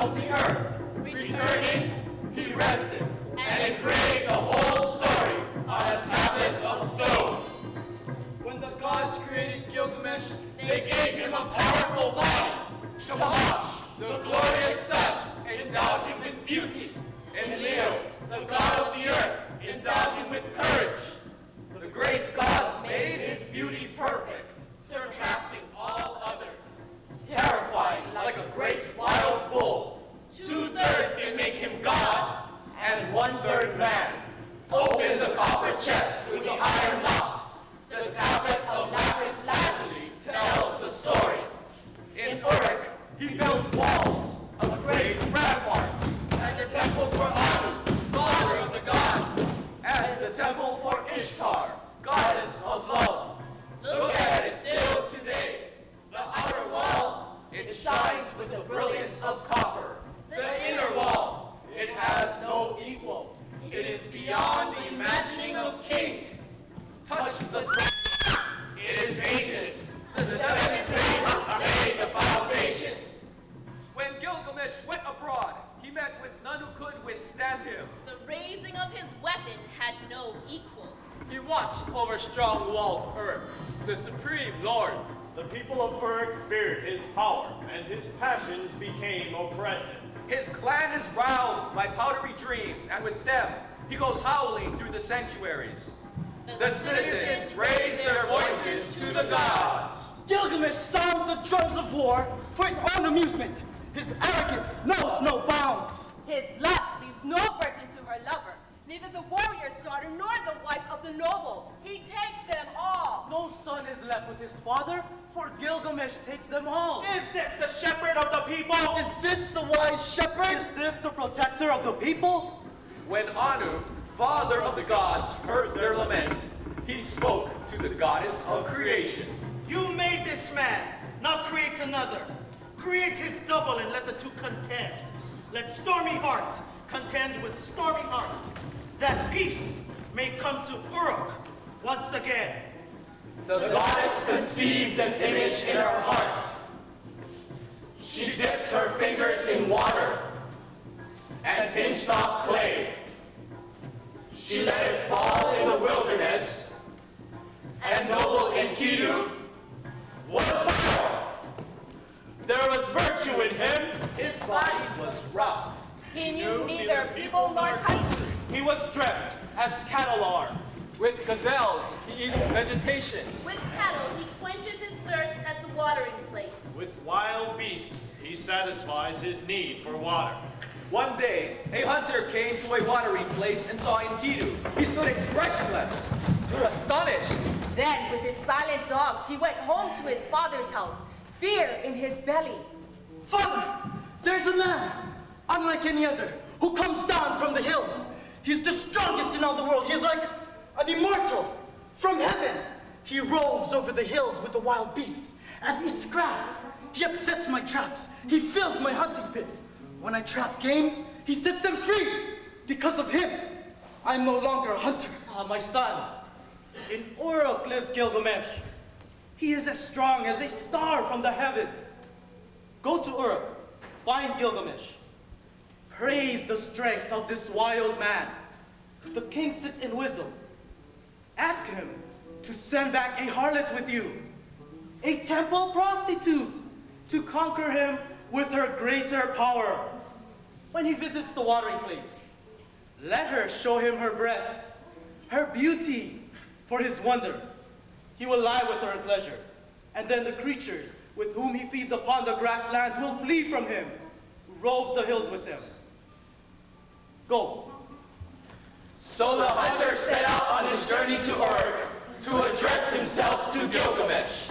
of the earth. Returning, he rested and engraved the whole story on a tablet of stone. When the gods created Gilgamesh, They gave him a powerful body. Shamash, the glorious sun, endowed him with beauty. And Leo, the god of the earth, endowed him with courage. The great gods made his beauty perfect, surpassing all others. Terrifying like a great wild bull. 2/3 they make him God, and 1/3 man. Open the copper chest with the iron locks. The tablets of lapis lazuli tells the story. In Uruk, he builds walls, a great rampart, and the temple for Anu, father of the gods, and the temple for Ishtar, goddess of love. Look at it still today. The outer wall, it shines with the brilliance of copper. The inner wall, it has no equal. It is beyond the imagining of kings. Touch the ground. It is ancient. The 7 sages laid the foundations. When Gilgamesh went abroad, he met with none who could withstand him. The raising of his weapon had no equal. he watched over strong-walled Uruk, the supreme lord. The people of Uruk feared his power, and his passions became oppressive. His clan is roused by powdery dreams, and with them, he goes howling through the sanctuaries. The citizens raise their voices to the gods. Gilgamesh sounds the drums of war for his own amusement. His arrogance knows no bounds. His lust leaves no virgin to her lover, neither the warrior's daughter nor the wife of the noble. He takes them all. No son is left with his father, for Gilgamesh takes them all. Is this the shepherd of the people? Is this the wise shepherd? Is this the protector of the people? When Anu, father of the gods, heard their lament, he spoke to the goddess of creation. You made this man, now create another. Create his double and let the two contend. Let stormy heart contend with stormy heart, that peace may come to Uruk once again. The goddess conceived an image in her heart. She dipped her fingers in water and pinched off clay. She let it fall in the wilderness, and noble Enkidu was born. There was virtue in him. His body was rough. He knew neither people nor country. He was dressed as cattle are. With gazelles, he eats vegetation. With cattle, he quenches his thirst at the watering place. With wild beasts, he satisfies his need for water. One day, a hunter came to a watering place and saw Enkidu. He stood expressionless, astonished. Then, with his silent dogs, he went home to his father's house, fear in his belly. Father, there's a man, unlike any other, who comes down from the hills. He's the strongest in all the world. He's like an immortal from heaven. He roves over the hills with the wild beasts and eats grass. He upsets my traps. He fills my hunting pits. When I trap game, he sets them free. Because of him, I'm no longer a hunter. Ah, my son, in Uruk lives Gilgamesh. He is as strong as a star from the heavens. Go to Uruk, find Gilgamesh. Praise the strength of this wild man. The king sits in wisdom. Ask him to send back a harlot with you, a temple prostitute, to conquer him with her greater power. When he visits the watering place, let her show him her breast, her beauty, for his wonder. He will lie with her in pleasure, and then the creatures with whom he feeds upon the grasslands will flee from him, who roves the hills with them. Go. So the hunter set out on his journey to Uruk to address himself to Gilgamesh.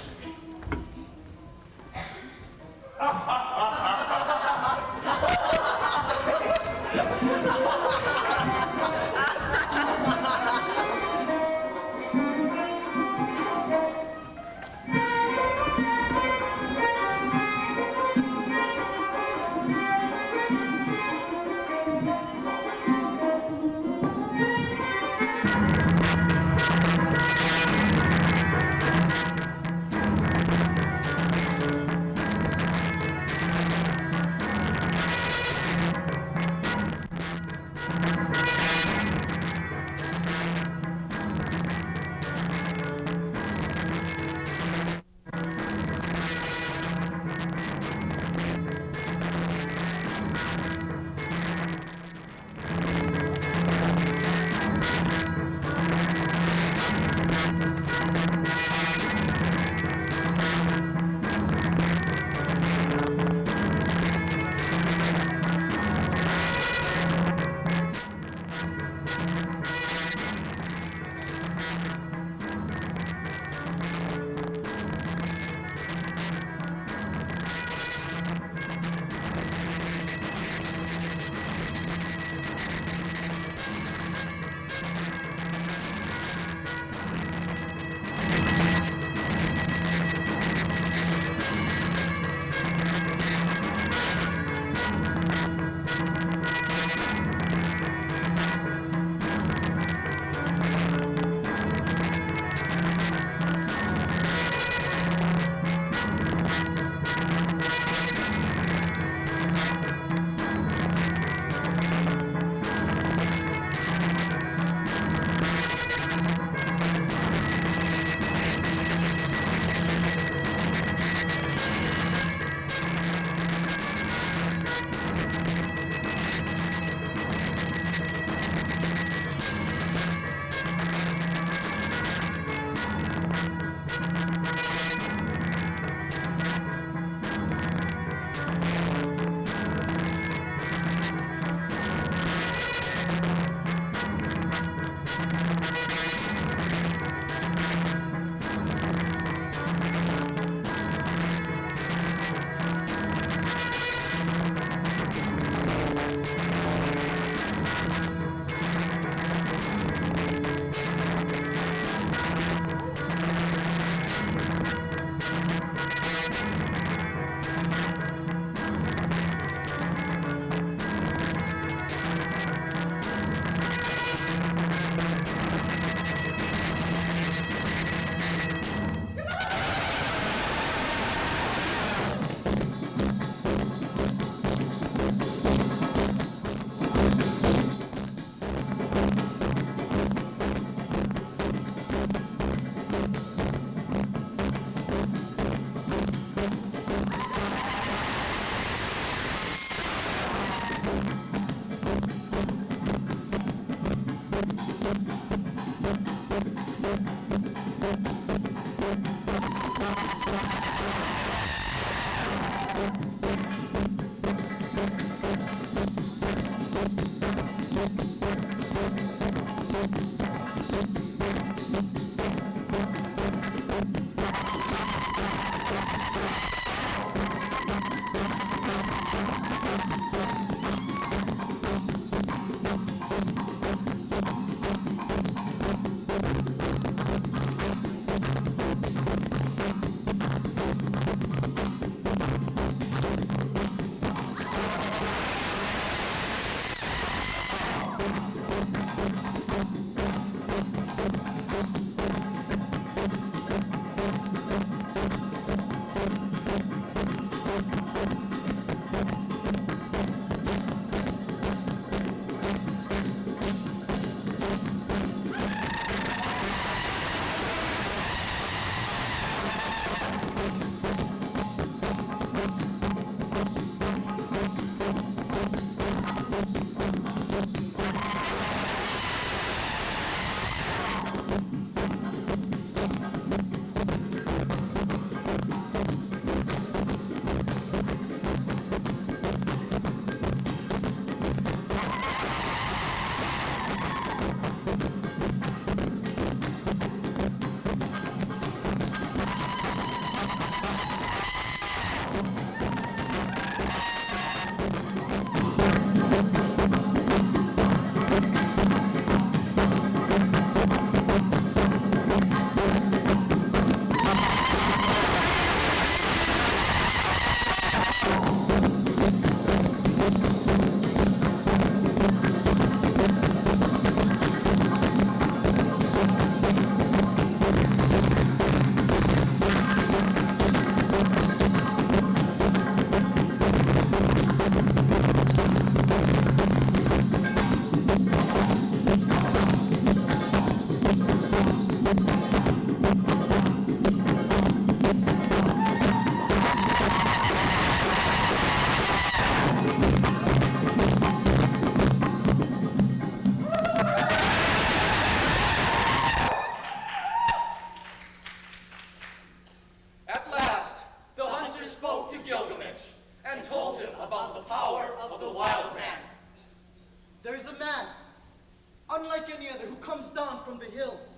unlike any other who comes down from the hills.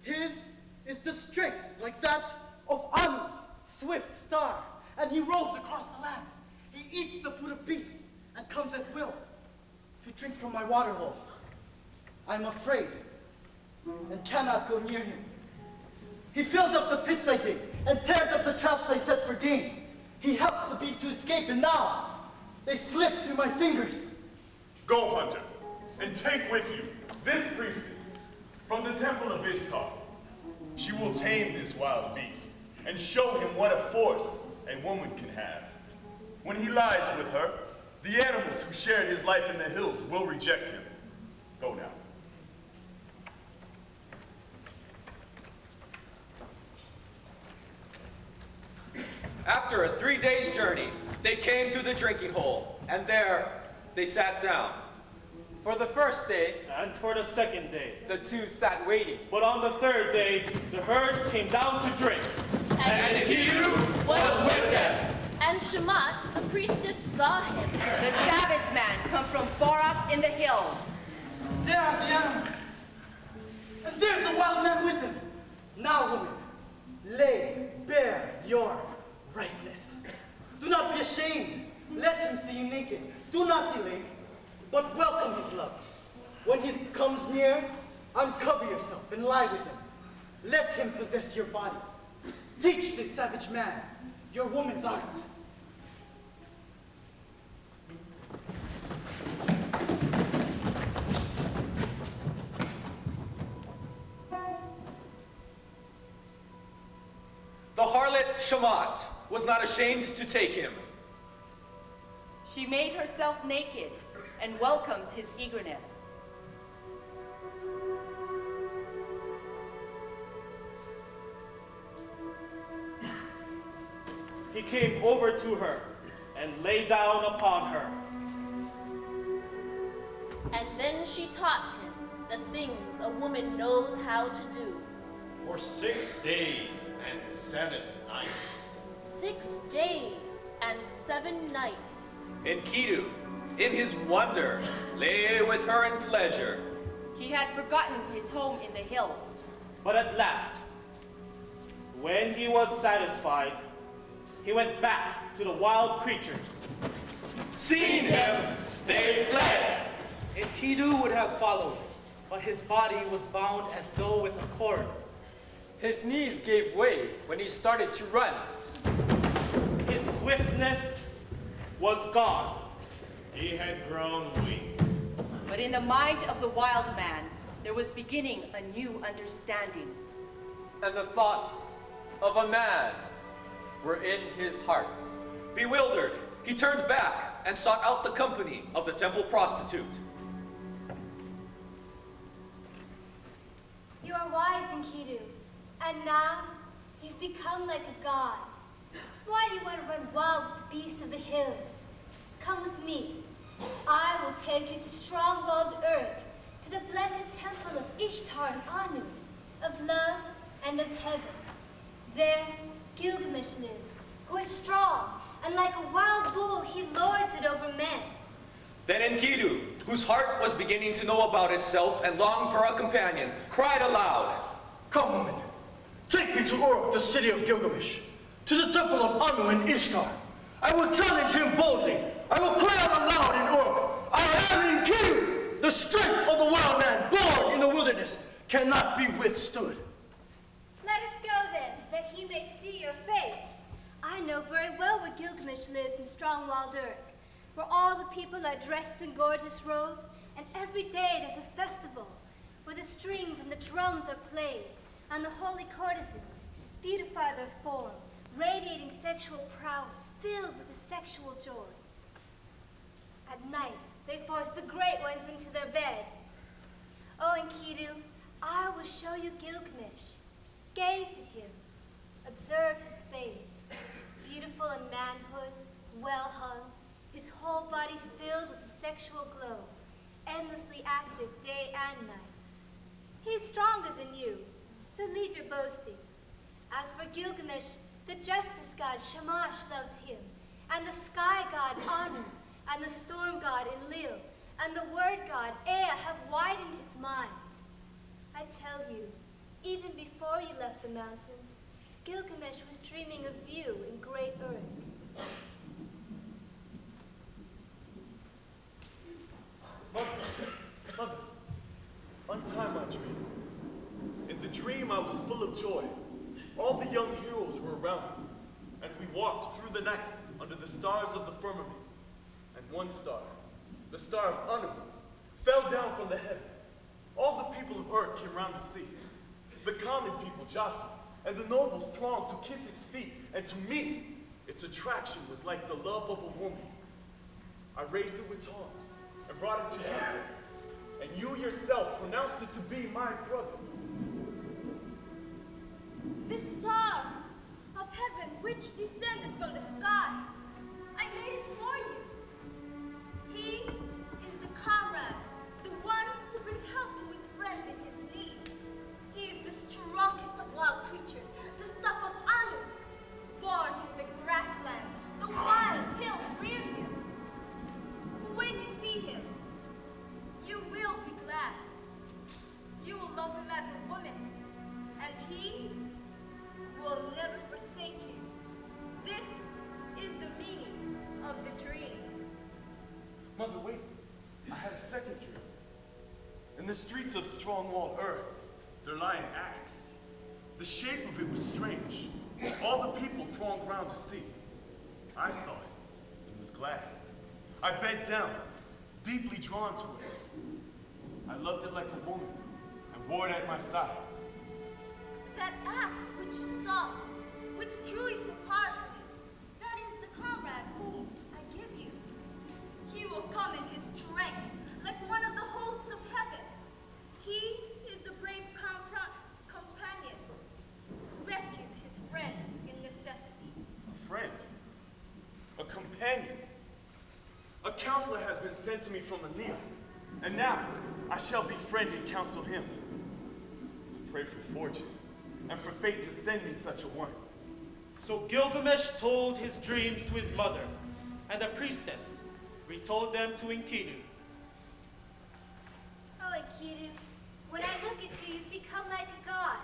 His is the strength like that of Anu's swift star, and he roves across the land. He eats the food of beasts and comes at will to drink from my water hole. I am afraid and cannot go near him. He fills up the pits I dig and tears up the traps I set for game. He helps the beasts to escape, and now they slip through my fingers. Go, hunter, and take with you this priestess from the temple of Ishtar. She will tame this wild beast and show him what a force a woman can have. When he lies with her, the animals who shared his life in the hills will reject him. Go now. After a 3 days' journey, they came to the drinking hole, and there they sat down. For the first day, And for the second day. the two sat waiting. But on the third day, the herds came down to drink. And he was with them. And Shamat, the priestess, saw him. The savage man come from far up in the hills. There are the animals, and there's the wild man with him. Now, woman, lay bare your rightness. Do not be ashamed. Let him see you naked. Do not delay, but welcome his love. When he comes near, uncover yourself and lie with him. Let him possess your body. Teach this savage man your woman's art. The harlot Shamat was not ashamed to take him. She made herself naked and welcomed his eagerness. He came over to her and lay down upon her. And then she taught him the things a woman knows how to do. For 6 days and 7 nights. 6 days and 7 nights. Enkidu, in his wonder, lay with her in pleasure. He had forgotten his home in the hills. But at last, when he was satisfied, he went back to the wild creatures. Seeing him, they fled. Enkidu would have followed, but his body was bound as though with a cord. His knees gave way when he started to run. His swiftness was gone. He had grown weak. But in the mind of the wild man, there was beginning a new understanding. And the thoughts of a man were in his heart. Bewildered, he turned back and sought out the company of the temple prostitute. You are wise, Enkidu, and now you've become like a god. Why do you want to run wild with the beasts of the hills? Come with me. I will take you to strong-walled Uruk, to the blessed temple of Ishtar and Anu, of love and of heaven. There, Gilgamesh lives, who is strong, and like a wild bull, he lords it over men. Then Enkidu, whose heart was beginning to know about itself and longed for a companion, cried aloud, Come, woman. Take me to Uruk, the city of Gilgamesh, to the temple of Anu and Ishtar. I will challenge him boldly. I will cry out aloud in Uruk. I am Enkidu. The strength of the wild man born in the wilderness cannot be withstood. Let us go then, that he may see your face. I know very well where Gilgamesh lives in strong-walled Uruk, where all the people are dressed in gorgeous robes, and every day there's a festival, where the strings and the drums are played, and the holy courtesans beautify their form, radiating sexual prowess, filled with a sexual joy. At night, they force the great ones into their bed. Oh, Enkidu, I will show you Gilgamesh. Gaze at him. Observe his face. Beautiful in manhood, well hung, his whole body filled with a sexual glow, endlessly active day and night. He is stronger than you, so leave your boasting. As for Gilgamesh, the justice god Shamash loves him, and the sky god Anu, and the storm god Enlil, and the word god Ea have widened his mind. I tell you, even before you left the mountains, Gilgamesh was dreaming of you in great Uruk. Mother, untie my dream. In the dream, I was full of joy. All the young heroes were around me, and we walked through the night under the stars of the firmament. And one star, the star of Anu, fell down from the heaven. All the people of Uruk came round to see. The common people jostled, and the nobles thronged to kiss its feet, and to me, its attraction was like the love of a woman. I raised it with tongs and brought it to you, and you yourself pronounced it to be my brother. The star of heaven which descended from the sky. I made it for you. He is the comrade, the one who brings help to his friend in his need. He is the strongest of wild creatures, the stuff of Anu. Born in the grasslands, the wild hills rear him. But when you see him, you will be glad. You will love him as a woman, and he will never forsake you. This is the meaning of the dream. Mother, wait. I had a second dream. In the streets of strong-walled Uruk, there lay an axe. The shape of it was strange. All the people thronged round to see. I saw it and was glad. I bent down, deeply drawn to it. I loved it like a woman and wore it at my side. That axe which you saw, which drew you so powerfully, that is the comrade whom I give you. He will come in his strength, like one of the hosts of heaven. He is the brave companion who rescues his friend in necessity. A friend? A companion? A counselor has been sent to me from Anil. And now I shall befriend and counsel him. Pray for fortune, and for fate to send me such a one. So Gilgamesh told his dreams to his mother, and the priestess retold them to Enkidu. Oh, Enkidu, when I look at you, you've become like a god.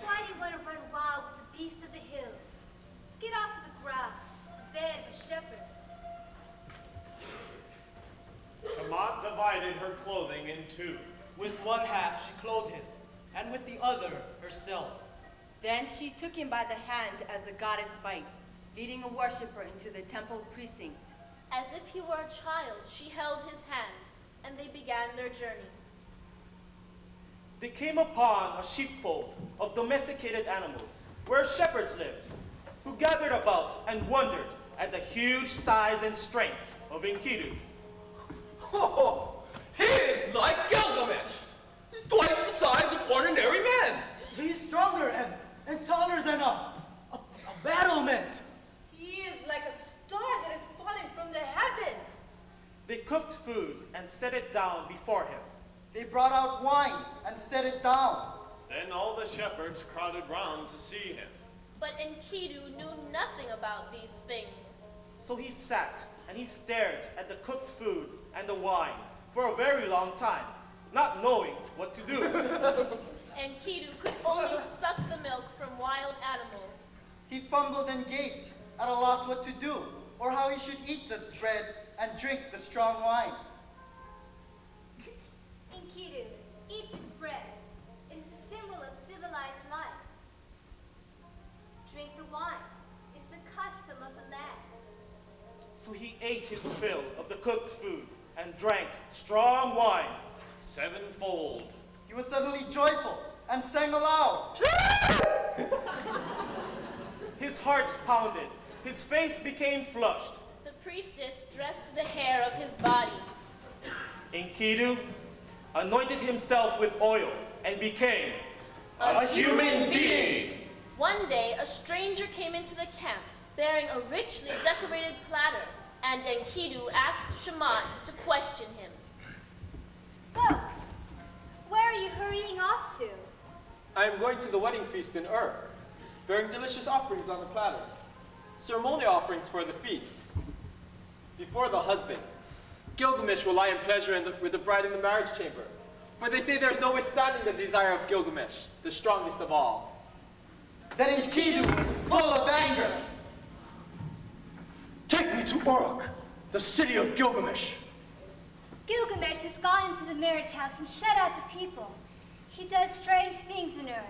Why do you want to run wild with the beast of the hills? Get off of the ground, bed with shepherd. Cravath divided her clothing in two. With one half she clothed him, and with the other herself. Then she took him by the hand as the goddess might, leading a worshiper into the temple precinct. As if he were a child, she held his hand, and they began their journey. They came upon a sheepfold of domesticated animals, where shepherds lived, who gathered about and wondered at the huge size and strength of Enkidu. Oh, he is like Gilgamesh. He's twice the size of ordinary men. He's stronger and taller than a battlement. He is like a star that has fallen from the heavens. They cooked food and set it down before him. They brought out wine and set it down. Then all the shepherds crowded round to see him. But Enkidu knew nothing about these things. So he sat and he stared at the cooked food and the wine for a very long time, not knowing what to do. Enkidu could only suck the milk from wild animals. He fumbled and gaped, at a loss what to do, or how he should eat the bread and drink the strong wine. Enkidu, eat this bread. It is a symbol of civilized life. Drink the wine. It's the custom of the land. So he ate his fill of the cooked food and drank strong wine. Sevenfold. He was suddenly joyful and sang aloud. His heart pounded. His face became flushed. The priestess dressed the hair of his body. Enkidu anointed himself with oil and became A human being. One day, a stranger came into the camp bearing a richly decorated platter, and Enkidu asked Shamat to question him. Well, where are you hurrying off to? I am going to the wedding feast in Ur, bearing delicious offerings on the platter, ceremonial offerings for the feast. Before the husband, Gilgamesh will lie in pleasure with the bride in the marriage chamber, for they say there is no withstanding the desire of Gilgamesh, the strongest of all. Then Enkidu was full of anger. Take me to Uruk, the city of Gilgamesh. Gilgamesh has gone into the marriage house and shut out the people. He does strange things in Uruk.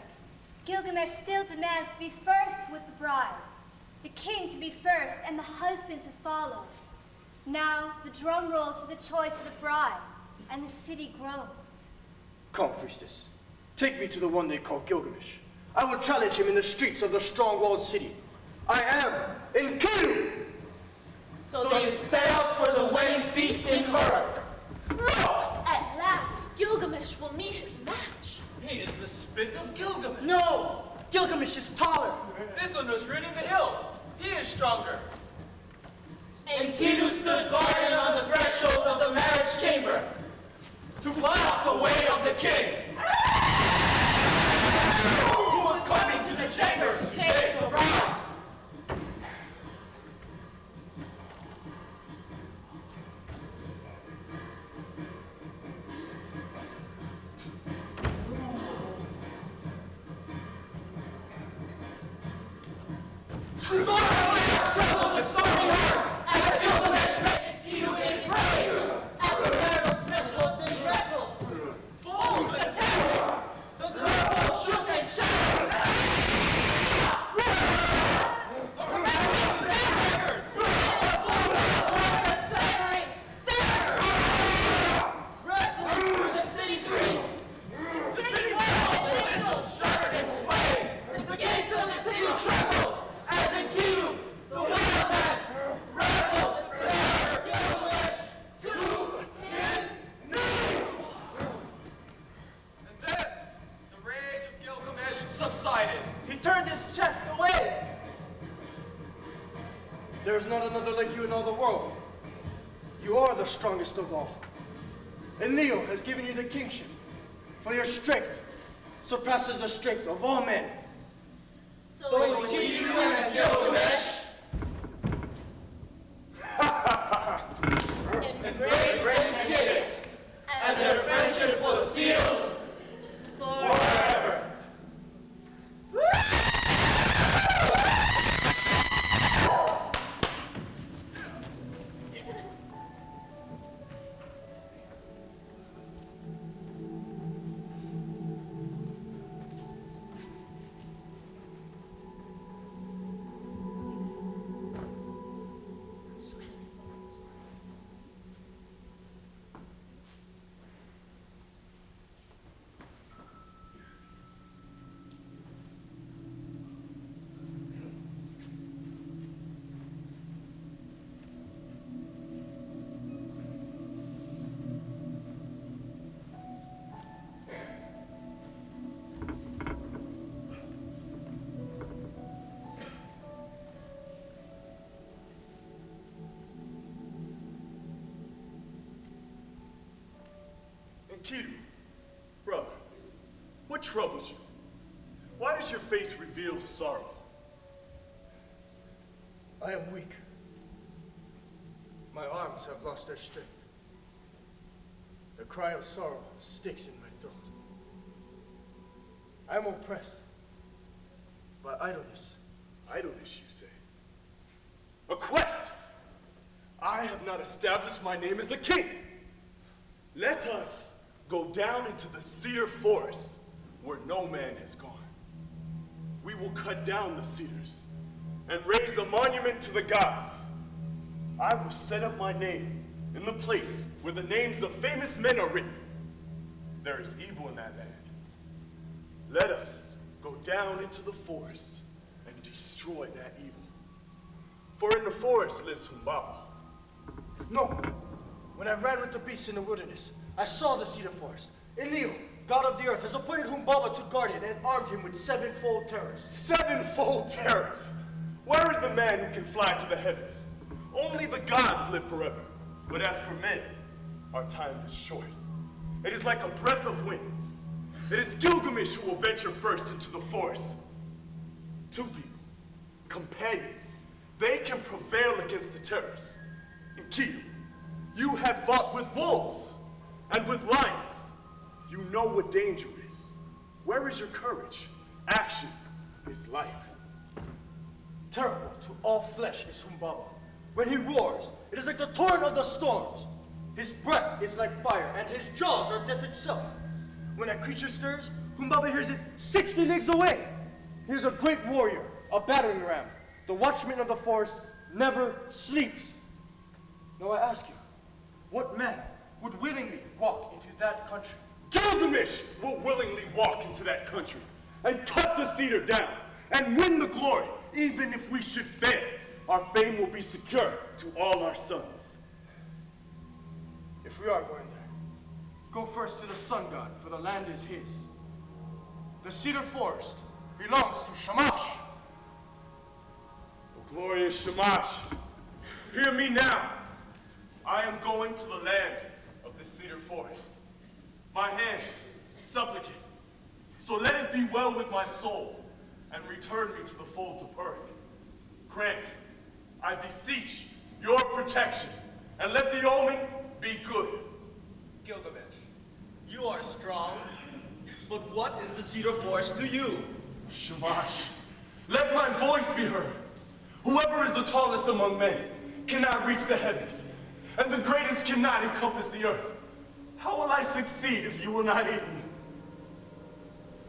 Gilgamesh still demands to be first with the bride, the king to be first, and the husband to follow. Now the drum rolls for the choice of the bride, and the city groans. Come, priestess. Take me to the one they call Gilgamesh. I will challenge him in the streets of the strong-walled city. I am Enkidu! So they set out for the wedding feast in Uruk. At last, Gilgamesh will meet his match. He is the spit of Gilgamesh. No! Gilgamesh is taller. This one was rooted in the hills. He is stronger. Enkidu stood guarding on the threshold of the marriage chamber to block the way of the king, who was coming to the chamber to take the bride. Struggled with stormy heart as Gilgamesh met Enkidu in his rage. At the marital threshold they wrestled. Blows and terror. The girl both shook and shuddered. The match was staggered. Blows and staggering. Wrestling through the city streets. The city walls windows shuddered and swayed. The gates of the city trembled. As Enkidu, the wild man, wrestled Gilgamesh to his knees. And then the rage of Gilgamesh subsided. He turned his chest away. There is not another like you in all the world. You are the strongest of all. and Leo has given you the kingship, for your strength surpasses the strength of all men. So Enkidu and Gilgamesh embraced and kissed, and their friendship was sealed forever. Enkidu, brother, what troubles you? Why does your face reveal sorrow? I am weak. My arms have lost their strength. The cry of sorrow sticks in my throat. I am oppressed by idleness. Idleness, you say? A quest! I have not established my name as a king. Let us go down into the cedar forest where no man has gone. We will cut down the cedars and raise a monument to the gods. I will set up my name in the place where the names of famous men are written. There is evil in that land. Let us go down into the forest and destroy that evil. For in the forest lives Humbaba. No. When I ran with the beasts in the wilderness, I saw the cedar forest. And Leo, god of the earth, has appointed Humbaba to guard it and armed him with sevenfold terrors. Sevenfold terrors? Where is the man who can fly to the heavens? Only the gods live forever. But as for men, our time is short. It is like a breath of wind. It is Gilgamesh who will venture first into the forest. Two people, companions, they can prevail against the terrors. Enkidu, you have fought with wolves and with lions. You know what danger is. Where is your courage? Action is life. Terrible to all flesh is Humbaba. When he roars, it is like the torrent of the storms. His breath is like fire, and his jaws are death itself. When a creature stirs, Humbaba hears it 60 leagues away. He is a great warrior, a battering ram. The watchman of the forest never sleeps. Now I ask you, what man would willingly walk into that country? Gilgamesh will willingly walk into that country and cut the cedar down and win the glory. Even if we should fail, our fame will be secure to all our sons. If we are going there, go first to the sun god, for the land is his. The cedar forest belongs to Shamash. O glorious Shamash, hear me now. I am going to the land of the cedar forest. My hands supplicate. So let it be well with my soul and return me to the folds of Uruk. Grant, I beseech, your protection, and let the omen be good. Gilgamesh, you are strong, but what is the cedar forest to you? Shamash, let my voice be heard. Whoever is the tallest among men cannot reach the heavens, and the greatest cannot encompass the earth. How will I succeed if you will not aid me?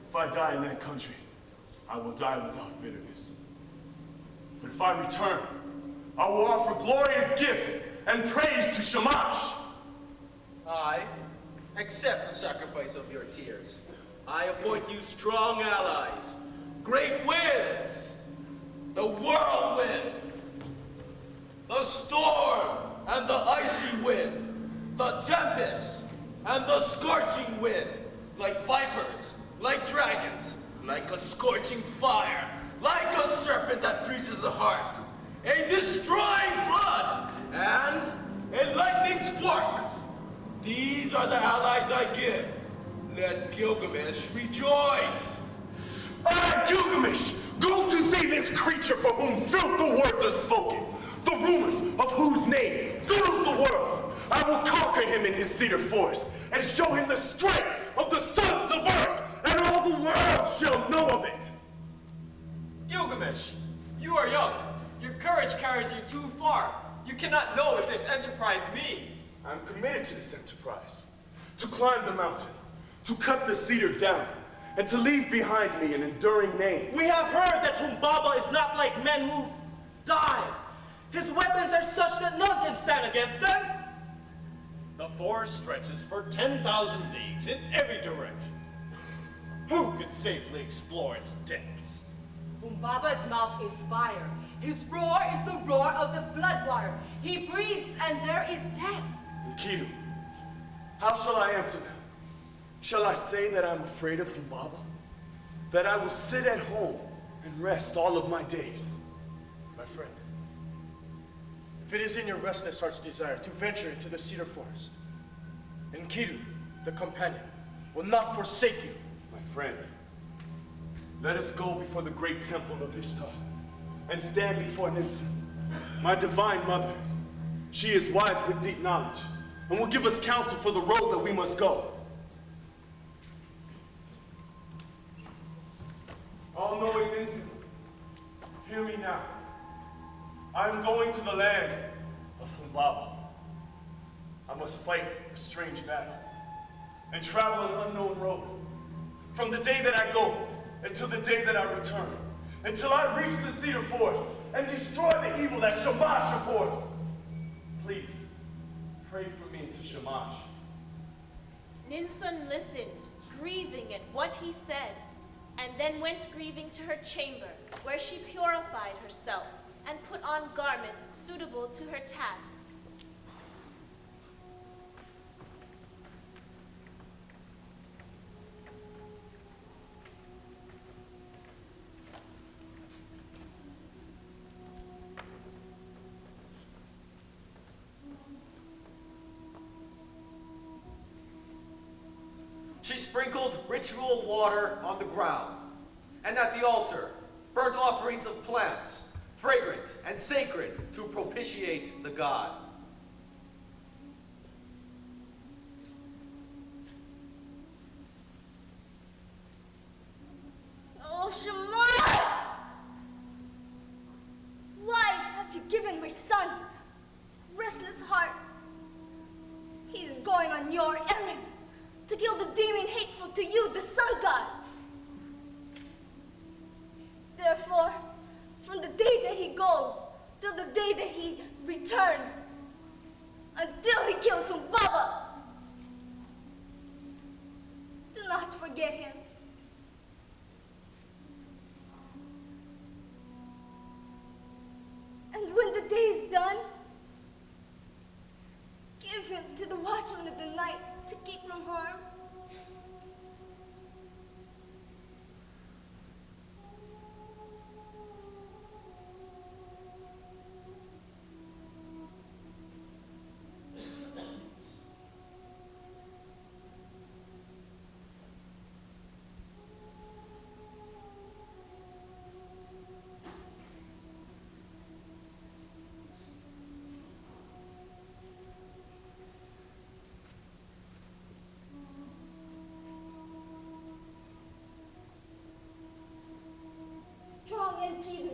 If I die in that country, I will die without bitterness. But if I return, I will offer glorious gifts and praise to Shamash. I accept the sacrifice of your tears. I appoint you strong allies, great winds, the whirlwind, the storm and the icy wind, the tempest and the scorching wind, like vipers, like dragons, like a scorching fire, like a serpent that freezes the heart, a destroying flood, and a lightning's fork. These are are the allies I give. Let Gilgamesh rejoice. I, Gilgamesh, go to see this creature for whom filthful words are spoken, the rumors of whose name fills the world. I will conquer him in his cedar forest and show him the strength of the sons of earth, and all the world shall know of it. Gilgamesh, you are young. Your courage carries you too far. You cannot know what this enterprise means. I'm committed to this enterprise, to climb the mountain, to cut the cedar down, and to leave behind me an enduring name. We have heard that Humbaba is not like men who die. His weapons are such that none can stand against them. The forest stretches for 10,000 leagues in every direction. Who could safely explore its depths? Humbaba's mouth is fire. His roar is the roar of the floodwater. He breathes and there is death. Enkidu, how shall I answer them? Shall I say that I'm afraid of Humbaba? That I will sit at home and rest all of my days? My friend, if it is in your restless heart's desire to venture into the cedar forest, Enkidu, the companion, will not forsake you. My friend, let us go before the great temple of Ishtar and stand before Ninsa, my divine mother. She is wise with deep knowledge and will give us counsel for the road that we must go. All-knowing Ninsa, hear me now. I am going to the land of Humbaba. I must fight a strange battle and travel an unknown road. From the day that I go until the day that I return, until I reach the cedar forest and destroy the evil that Shamash abhors. Please, pray for me to Shamash. Ninsun listened, grieving at what he said, and then went grieving to her chamber, where she purified herself and put on garments suitable to her task. She sprinkled ritual water on the ground, and at the altar, burnt offerings of plants, fragrant and sacred to propitiate the god. Oh, Shamash! Why have you given my son restless heart? He's going on your errand to kill the demon hateful to you, the sun god. Therefore, from the day that he goes till the day that he returns, until he kills Humbaba, do not forget him. And when the day is done, give him to the watchman of the night to keep from harm. Strong Enkidu.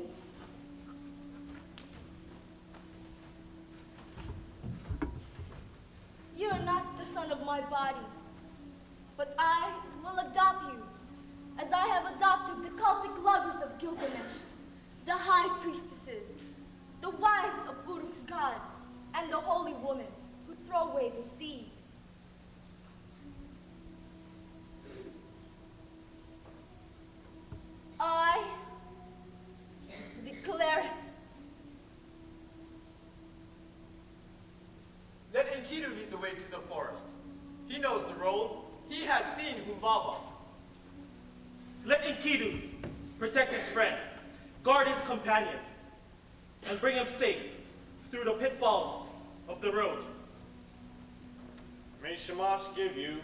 You are not the son of my body, but I will adopt you, as I have adopted the cultic lovers of Gilgamesh, the high priestesses, the wives of Uruk's gods, and the holy woman who throw away the seed. I declare it. Let Enkidu lead the way to the forest. He knows the road. He has seen Humbaba. Let Enkidu protect his friend, guard his companion, and bring him safe through the pitfalls of the road. May Shamash give you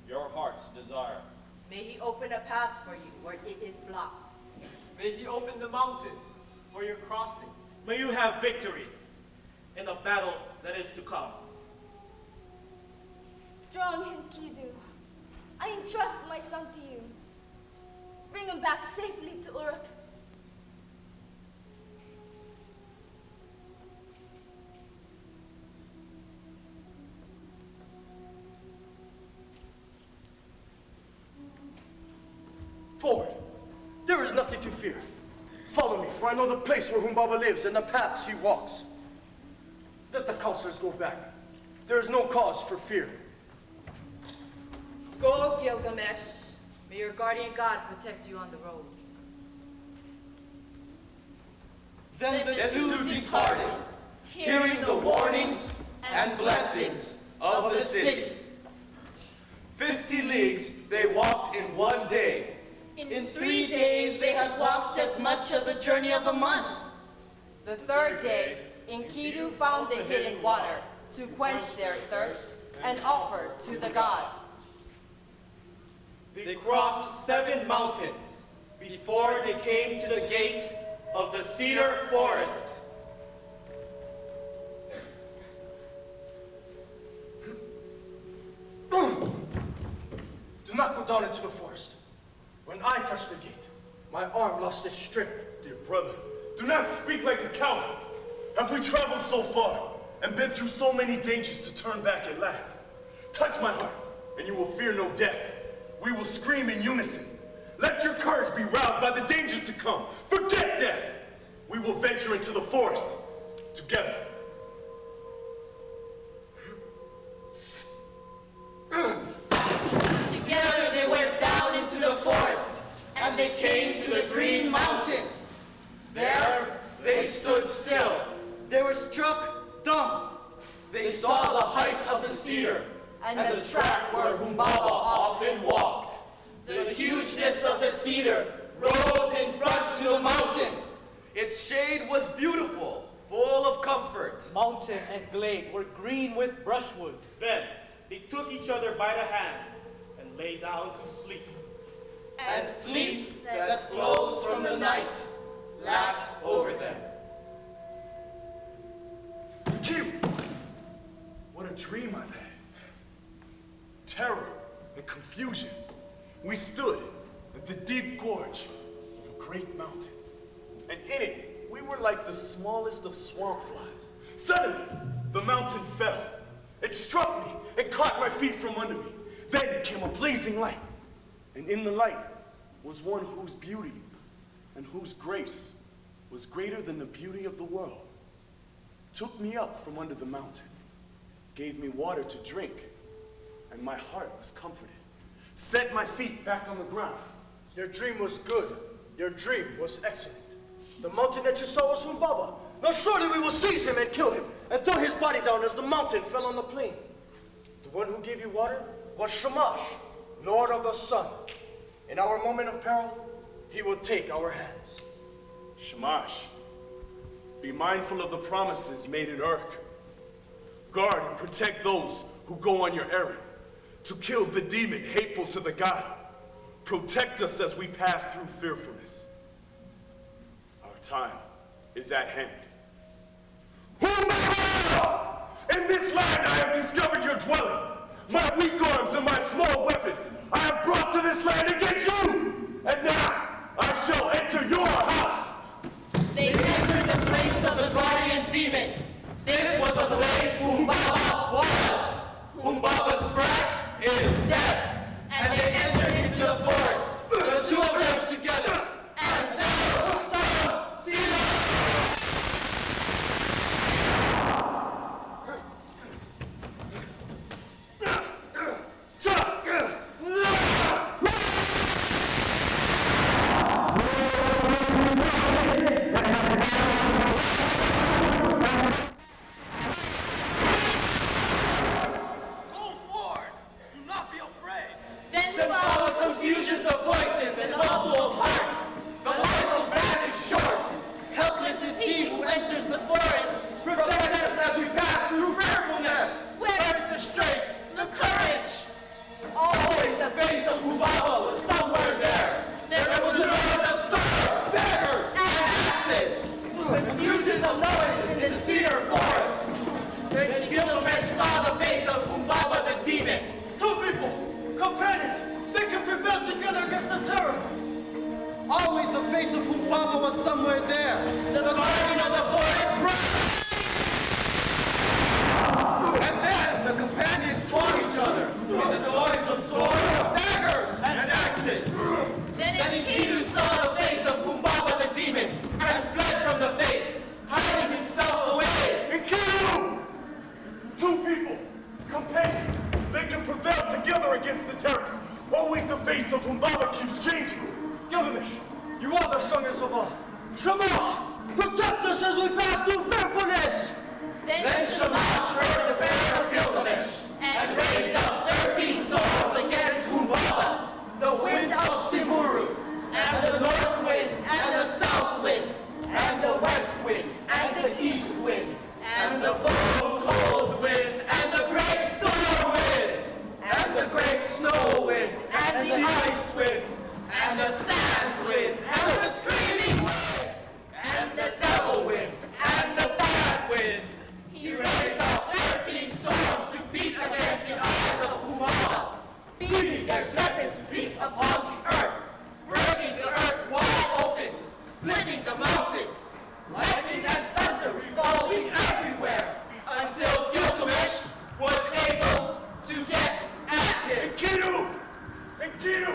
your heart's desire. May he open a path for you where it is blocked. May he open the mountains for your crossing. May you have victory in the battle that is to come. Strong Enkidu, I entrust my son to you. Bring him back safely to Uruk. Forward. There is nothing to fear. Follow me, for I know the place where Humbaba lives and the paths he walks. Let the counselors go back. There is no cause for fear. Go, Gilgamesh. May your guardian god protect you on the road. Then the two departed, hearing the warnings and blessings of the city. 50 leagues they walked in one day. In 3 days they had walked as much as a journey of a month. The third day, Enkidu found the hidden water to quench their thirst and offer to the god. They crossed 7 mountains before they came to the gate of the cedar forest. Do not go down into the forest. When I touched the gate, my arm lost its strength. Dear brother, do not speak like a coward. Have we traveled so far and been through so many dangers to turn back at last? Touch my heart, and you will fear no death. We will scream in unison. Let your courage be roused by the dangers to come. Forget death. We will venture into the forest together. Together they went down into the forest, and they came to the green mountain. There they stood still. They were struck dumb. They saw the height of the cedar and the track where Humbaba often walked. The hugeness of the cedar rose in front to the mountain. Its shade was beautiful, full of comfort. Mountain and glade were green with brushwood. Then they took each other by the hand and lay down to sleep. And sleep that flows from the night lapped over them. Q! What a dream I've had. Terror and confusion. We stood at the deep gorge of a great mountain. And in it, we were like the smallest of swamp flies. Suddenly, the mountain fell. It struck me. It caught my feet from under me. Then came a blazing light. And in the light was one whose beauty and whose grace was greater than the beauty of the world. Took me up from under the mountain, gave me water to drink, and my heart was comforted. Set my feet back on the ground. Your dream was good. Your dream was excellent. The mountain that you saw was Humbaba. Now surely we will seize him and kill him, and throw his body down as the mountain fell on the plain. The one who gave you water was Shamash, Lord of the Sun. In our moment of peril, he will take our hands. Shamash, be mindful of the promises made at Uruk. Guard and protect those who go on your errand, to kill the demon hateful to the god. Protect us as we pass through fearfulness. Our time is at hand. In this land I have discovered your dwelling. My weak arms and my small weapons I have brought to this land against you. And now I shall enter your house. They entered the place of the guardian demon. This was the place Humbaba was. Humbaba's breath is death. And they entered into the forest, the two of them together. And there was some cedar. terrors. Always the face of Humbaba keeps changing. Gilgamesh, you are the strongest of all. Shamash, protect us as we pass through fearfulness! Then Shamash heard the prayer of Gilgamesh and raised up 13 swords against Humbaba, the wind of Simuru, and the north wind, and the south wind, and the west wind, and the east wind, and the cold wind, and the great storm wind, and the great snow wind, and the ice wind, and the sand wind, and the screaming wind, and the devil wind, and the bad wind. He raised up 13 storms to beat against the eyes of Humbaba, beating their tempest feet upon the earth, breaking the earth wide open, splitting the mountains, lightning and thunder revolving everywhere, until Gilgamesh was able to get at him. Enkidu! Enkidu!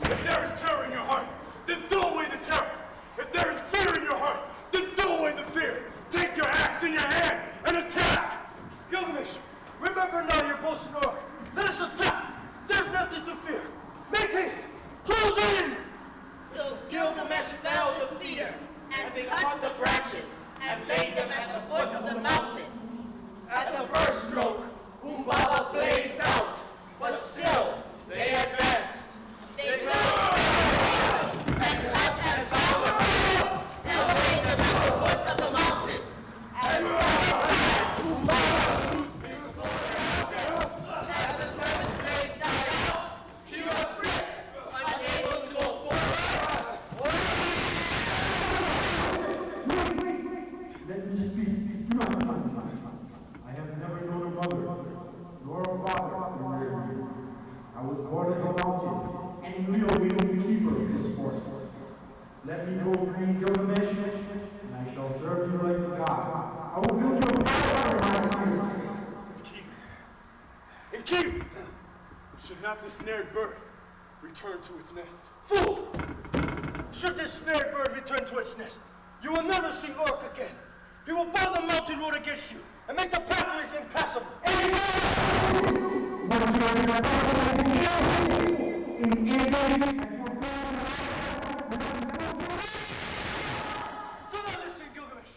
If there is terror in your heart, then throw away the terror. If there is fear in your heart, then throw away the fear. Take your axe in your hand and attack! Gilgamesh, remember now your boast in Uruk. Let us attack! There's nothing to fear. Make haste! Close in! So Gilgamesh felled the cedar and cut the branches and laid them at the foot of the mountain. At the first stroke, Humbaba blazed out, but still they advanced. They cut and bound the branches and laid them at the foot of the mountain. And 7 times Humbaba loosed his cord around them. As the 7th blaze died out, he was gripped, unable to go forward. Let me speak. Do not mind. I have never known a mother, nor a father in their view. I was born in the mountain, and Leo will be the keeper of this forest. Let me go bring Gilgamesh, and I shall serve you like a god. I will build you a palace on my side. Enkidu! Should not the snared bird return to its nest? Fool! Should this snared bird return to its nest, you will never see Uruk again. He will bar the mountain road against you and make the pathways impassable. Do not listen, Gilgamesh.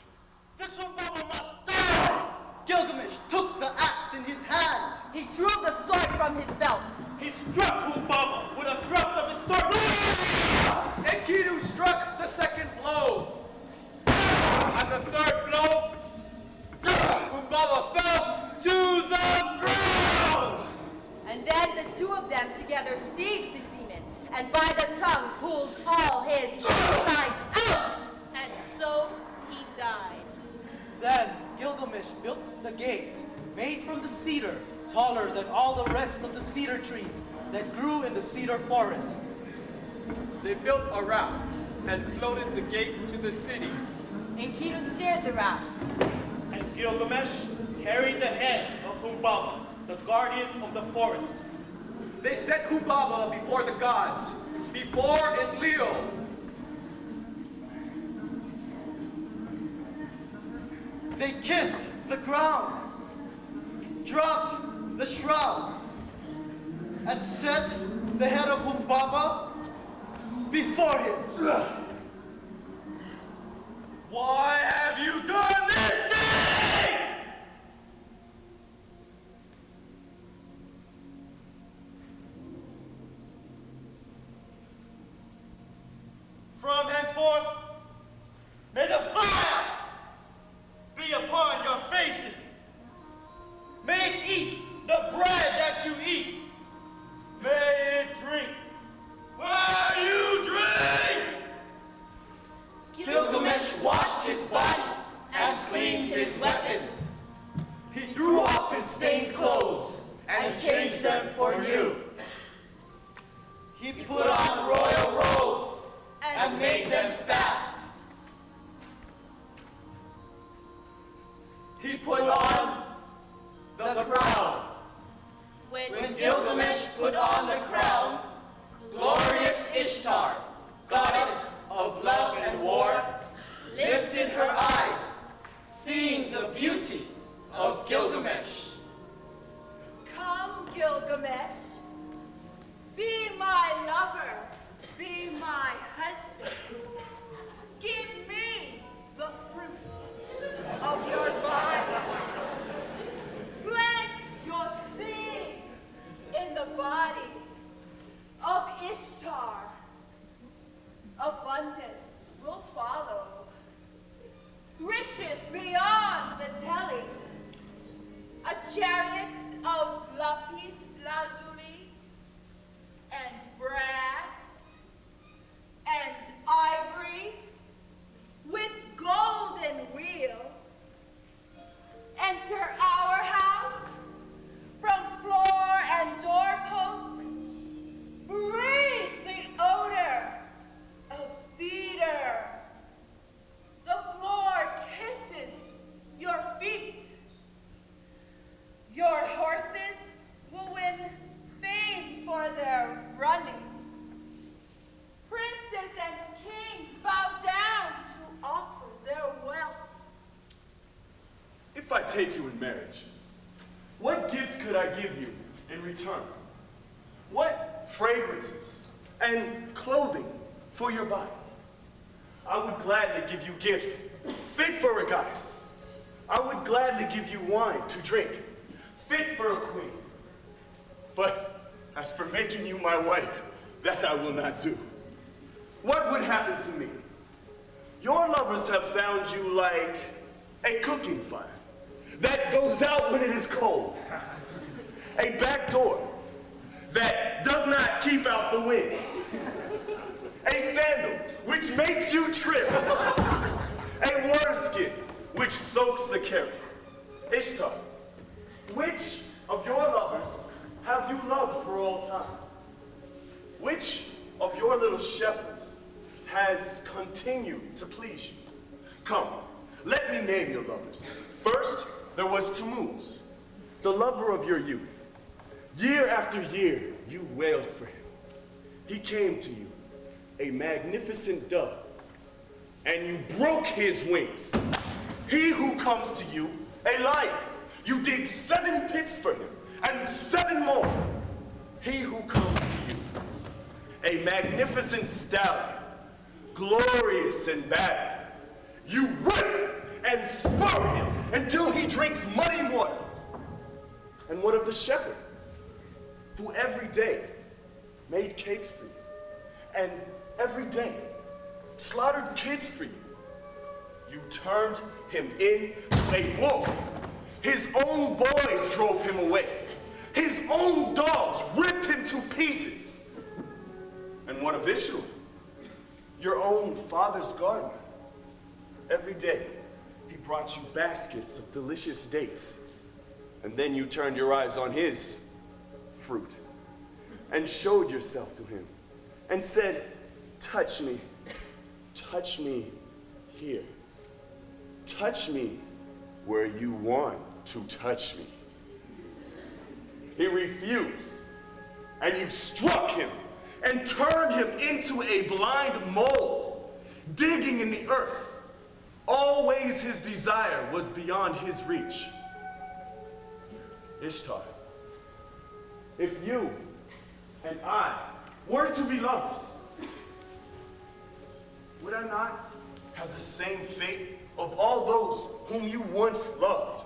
This Humbaba must die! Gilgamesh took the axe in his hand. He drew the sword from his belt. He struck Humbaba with a thrust of his sword. Enkidu struck the second blow. At the third blow, Humbaba fell to the ground. And then the two of them together seized the demon, and by the tongue pulled all his insides out. And so he died. Then Gilgamesh built the gate, made from the cedar, taller than all the rest of the cedar trees that grew in the cedar forest. They built a raft and floated the gate to the city. Enkidu steered the raft. And Gilgamesh carried the head of Humbaba, the guardian of the forest. They set Humbaba before the gods, before Enlil. They kissed the ground, dropped the shroud, and set the head of Humbaba before him. Why have you done this thing? From henceforth, may the fire be upon your faces. May it eat the bread that you eat. May it drink where you drink. Gilgamesh washed his body and cleaned his weapons. He threw off his stained clothes and changed them for new. He put on royal robes and made them fast. He put on the crown. When Gilgamesh put on the crown, glorious Ishtar, goddess of love and war, lifted her eyes, seeing the beauty of Gilgamesh. Come, Gilgamesh. take you in marriage, what gifts could I give you in return? What fragrances and clothing for your body? I would gladly give you gifts fit for a goddess. I would gladly give you wine to drink, fit for a queen. But as for making you my wife, that I will not do. What would happen to me? Your lovers have found you like a cooking fire that goes out when it is cold. A back door that does not keep out the wind. A sandal which makes you trip. A waterskin which soaks the carrot. Ishtar, which of your lovers have you loved for all time? Which of your little shepherds has continued to please you? Come, let me name your lovers. First, there was Tammuz, the lover of your youth. Year after year, you wailed for him. He came to you, a magnificent dove, and you broke his wings. He who comes to you, a lion. You dig 7 pits for him, and 7 more. He who comes to you, a magnificent stallion, glorious in battle. You whip and spur him until he drinks muddy water. And what of the shepherd, who every day made cakes for you, and every day slaughtered kids for you? You turned him into a wolf. His own boys drove him away. His own dogs ripped him to pieces. And what of Ishmael, your own father's gardener? Every day, he brought you baskets of delicious dates. And then you turned your eyes on his fruit and showed yourself to him and said, touch me here. Touch me where you want to touch me. He refused, and you struck him and turned him into a blind mole, digging in the earth. Always his desire was beyond his reach. Ishtar, if you and I were to be lovers, would I not have the same fate of all those whom you once loved?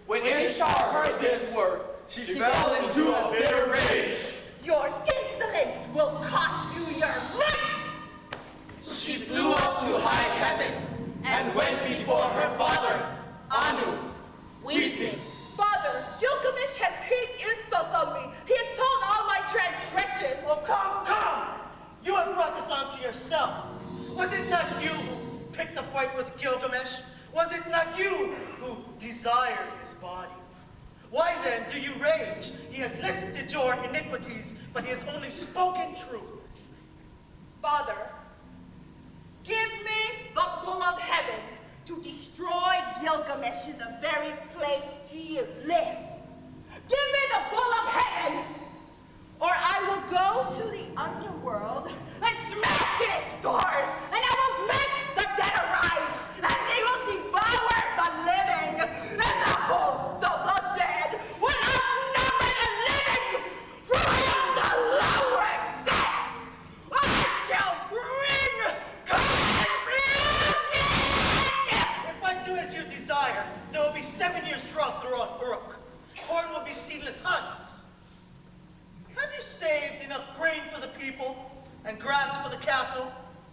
When Ishtar heard this word, she fell into a bitter rage. Your insolence will cost you your life! She flew up to high heaven and went before her father, Anu, weeping. Father, Gilgamesh has heaped insults on me. He has told all my transgressions. Oh, come! You have brought this on to yourself. Was it not you who picked a fight with Gilgamesh? Was it not you who desired his body? Why then do you rage? He has listed your iniquities, but he has only spoken truth. Father, give me the bull of heaven to destroy Gilgamesh in the very place he lives. Give me the bull of heaven, or I will go to the underworld and smash in its doors, and I will make the dead arise, and they will devour the living, and the hosts of the dead will outnumber the living, for I am the lowering death. I shall bring confusion! If I do as you desire, there will be 7 years drought throughout Uruk. Corn will be seedless husks. Have you saved enough grain for the people and grass for the cattle?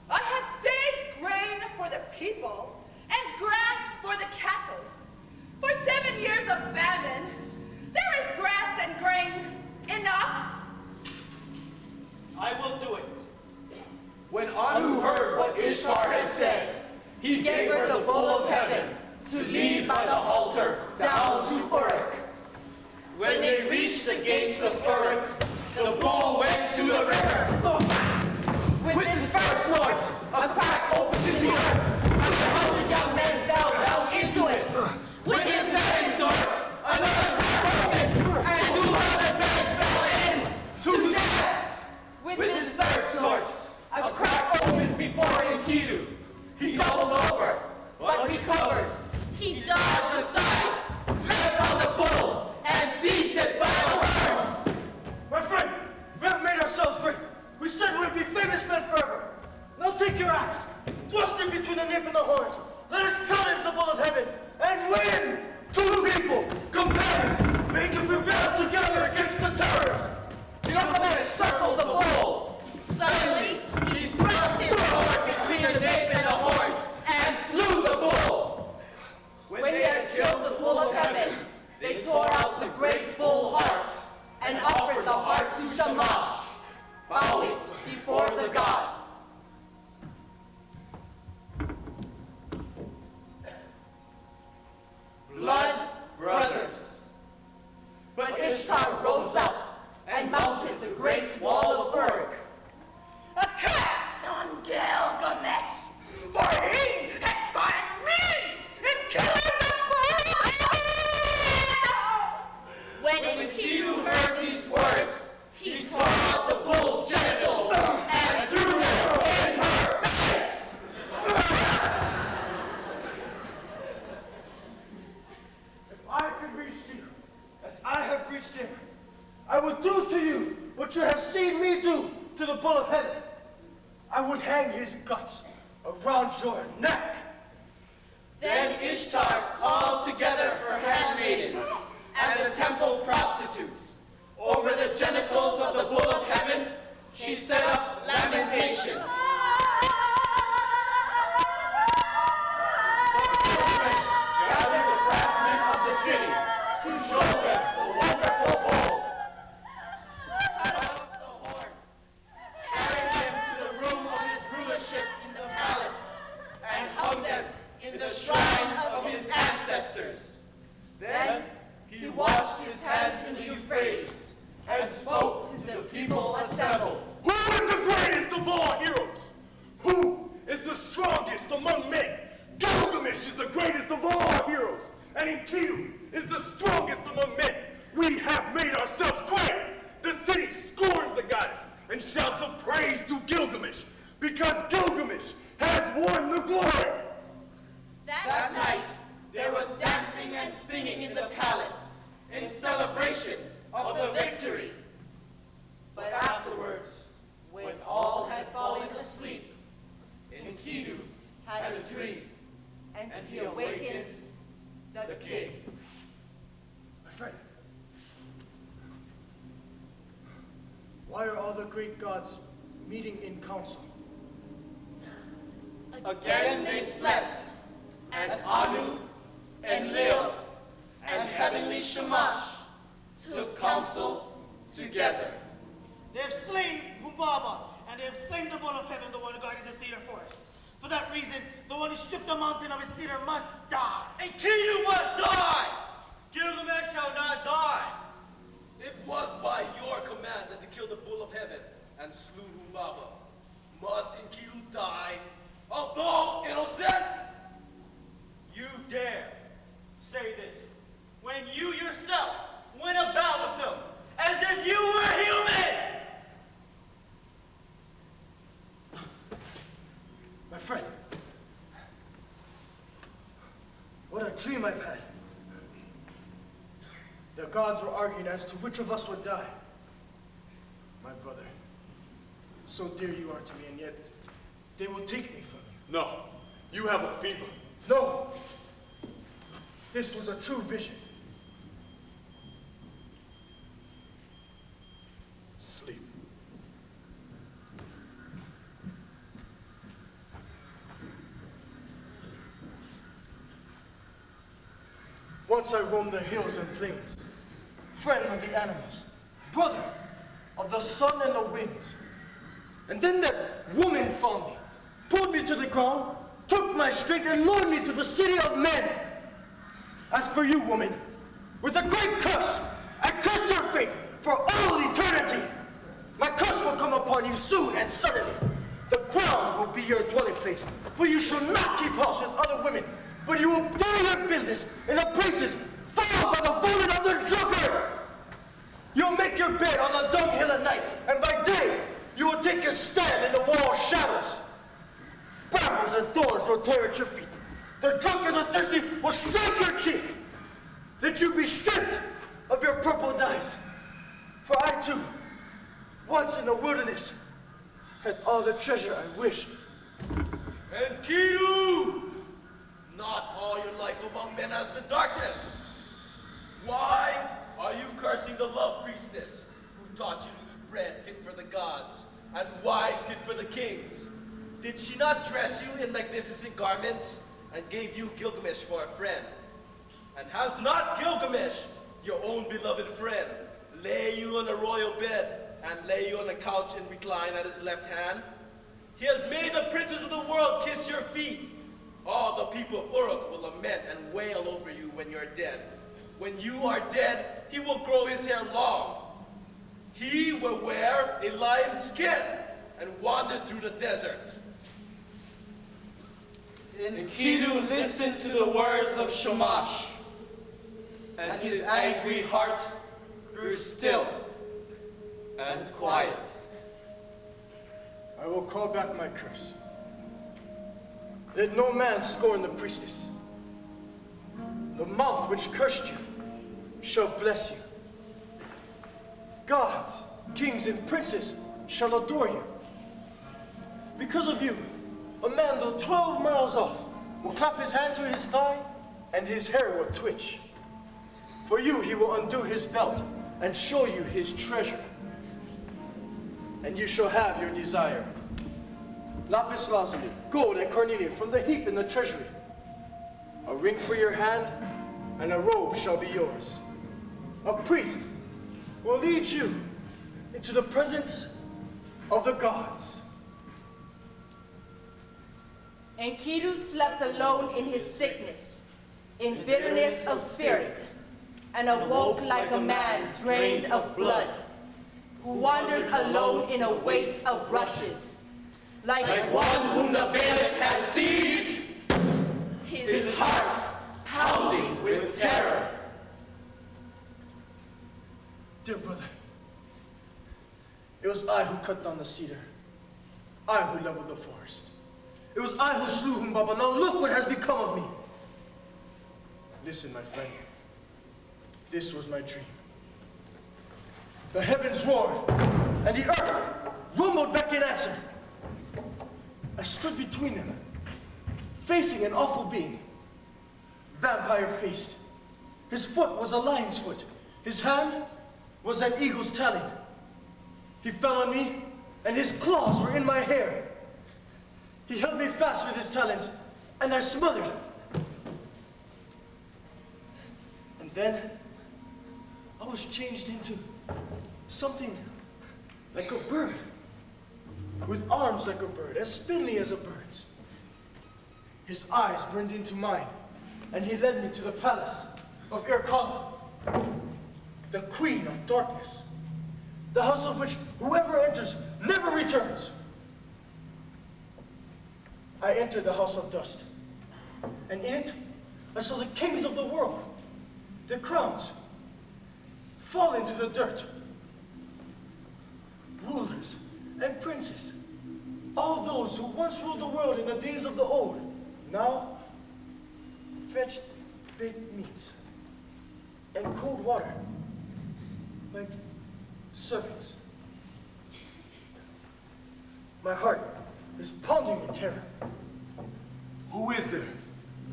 I have saved grain for the people and grass for the cattle. For 7 years of famine, there is grass and grain enough. I will do it. When Anu heard what Ishtar had said, he gave her the bull of heaven to lead by the halter down to Uruk. When they reached the gates of Uruk, the bull went to the river. With his first snort, a crack opened in the earth, and 100 young men fell down into it. With his second snort, another crack opened, and 200 men fell in to death. With his third snort, a crack opened before Enkidu. He doubled over, but because the great wall of Uruk. A curse on Gilgamesh, for he has gone ring in killing the bull. When Enkidu heard these words, he tore out the bull's genitals and threw them in her face. If I could reach you, as I have reached him, I would do to you what you have seen me do to the bull of heaven. I would hang his guts around your neck. Then Ishtar called together her handmaidens and the temple prostitutes. Over the genitals of the bull of heaven, she set up lamentation. Gilgamesh gathered the craftsmen of the city to show them the wonderful bull. Cut off the horns, carried them to the room of his rulership in the palace, and hung them in the shrine of his ancestors. Then he washed his hands in the Euphrates and spoke to the people assembled. Who is the greatest of all heroes? Who is the strongest among men? Gilgamesh is the greatest of all heroes, and Enkidu is the strongest among men. We have made ourselves great. The city scorns the goddess and shouts of praise to Gilgamesh, because Gilgamesh has won the glory. That night, there was dancing and singing in the palace in celebration of the victory. But afterwards, when all had fallen asleep, Enkidu had a dream, and he awakened the king. My friend, why are all the great gods meeting in council? Again they slept, and Anu, and Lil, and heavenly Shamash took counsel together. They have slain Humbaba, and they have slain the bull of heaven, the one who guarded the cedar forest. For that reason, the one who stripped the mountain of its cedar must die. Enkidu must die! Gilgamesh shall not die! It was by your command that they killed the bull of heaven and slew Humbaba. Must Enkidu die, although innocent? You dare say this when you yourself went about with them as if you were human! My friend, what a dream I've had. The gods were arguing as to which of us would die. My brother, so dear you are to me, and yet they will take me from you. No, you have a fever. No, this was a true vision. Sleep. Once I roamed the hills and plains, friend of the animals, brother of the sun and the winds. And then that woman found me, pulled me to the ground, took my strength and lured me to the city of men. As for you, woman, with a great curse, I curse your fate for all eternity. My curse will come upon you soon and suddenly. The ground will be your dwelling place, for you shall not keep house with other women, but you will do your business in the places followed by the vomit of the drunkard. You'll make your bed on the dunghill at night, and by day you will take your stand in the wall shadows. Brambles and thorns will tear at your feet. The drunk and the thirsty will strike your cheek. Let you be stripped of your purple dyes. For I too, once in the wilderness, had all the treasure I wished. Enkidu! Not all your life among men has been darkness. Why are you cursing the love priestess who taught you to eat bread fit for the gods and wine fit for the kings? Did she not dress you in magnificent garments and gave you Gilgamesh for a friend? And has not Gilgamesh, your own beloved friend, lay you on a royal bed and lay you on a couch and recline at his left hand? He has made the princes of the world kiss your feet. All the people of Uruk will lament and wail over you when you're dead. When you are dead, he will grow his hair long. He will wear a lion's skin and wander through the desert. Enkidu listened to the words of Shamash, and his angry heart grew still and quiet. I will call back my curse. Let no man scorn the priestess. The mouth which cursed you shall bless you. Gods, kings, and princes shall adore you. Because of you, a man though 12 miles off will clap his hand to his thigh, and his hair will twitch. For you he will undo his belt and show you his treasure. And you shall have your desire. Lapis lazuli, gold, and carnelian from the heap in the treasury. A ring for your hand, and a robe shall be yours. A priest will lead you into the presence of the gods. Enkidu slept alone in his sickness, in bitterness of spirit, and awoke like a man drained of blood, who wanders alone in a waste of rushes, like one whom the bailiff has seized, his heart pounding with terror. Dear brother, it was I who cut down the cedar. I who leveled the forest. It was I who slew Humbaba. Now look what has become of me. Listen, my friend. This was my dream. The heavens roared, and the earth rumbled back in answer. I stood between them, facing an awful being, vampire-faced. His foot was a lion's foot. His hand was an eagle's talon. He fell on me, and his claws were in my hair. He held me fast with his talons, and I smothered. And then I was changed into something like a bird, with arms like a bird, as spindly as a bird's. His eyes burned into mine, and he led me to the palace of Irkala, the queen of darkness, the house of which whoever enters never returns. I entered the house of dust, and in it I saw the kings of the world, their crowns, fall into the dirt. Rulers and princes, all those who once ruled the world in the days of the old, now fetched baked meats and cold water like servants. My heart is pounding with terror. Who is there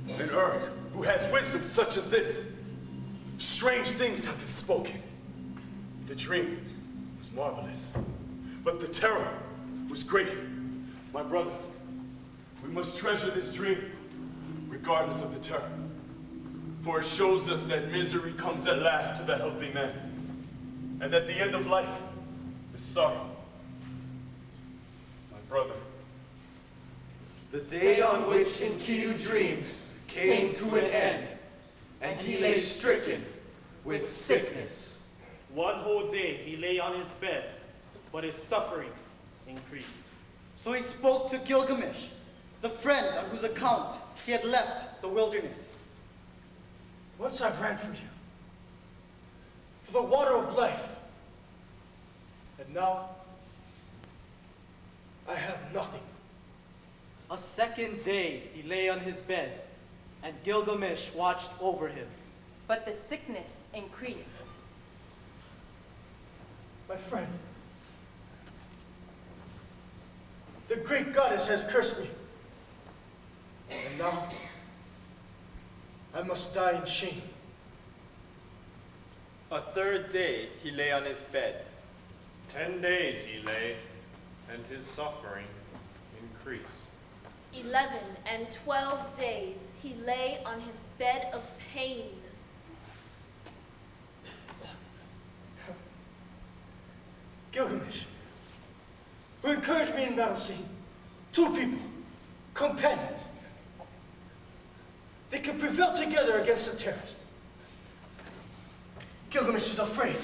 in earth who has wisdom such as this? Strange things have been spoken. The dream was marvelous, but the terror was great. My brother, we must treasure this dream, regardless of the terror. For it shows us that misery comes at last to the healthy man, and that the end of life is sorrow. My brother, the day on which Enkidu dreamed came to an end, and he lay stricken with sickness. One whole day he lay on his bed, but his suffering increased. So he spoke to Gilgamesh, the friend on whose account he had left the wilderness. Once I ran for you, for the water of life, and now I have nothing. A second day he lay on his bed, and Gilgamesh watched over him. But the sickness increased. My friend, the great goddess has cursed me. And now, I must die in shame. A third day he lay on his bed. 10 days he lay, and his suffering increased. 11 and 12 days he lay on his bed of pain. Gilgamesh, who encouraged me in battle scene, two people, companions. They can prevail together against the terrorists. Gilgamesh is afraid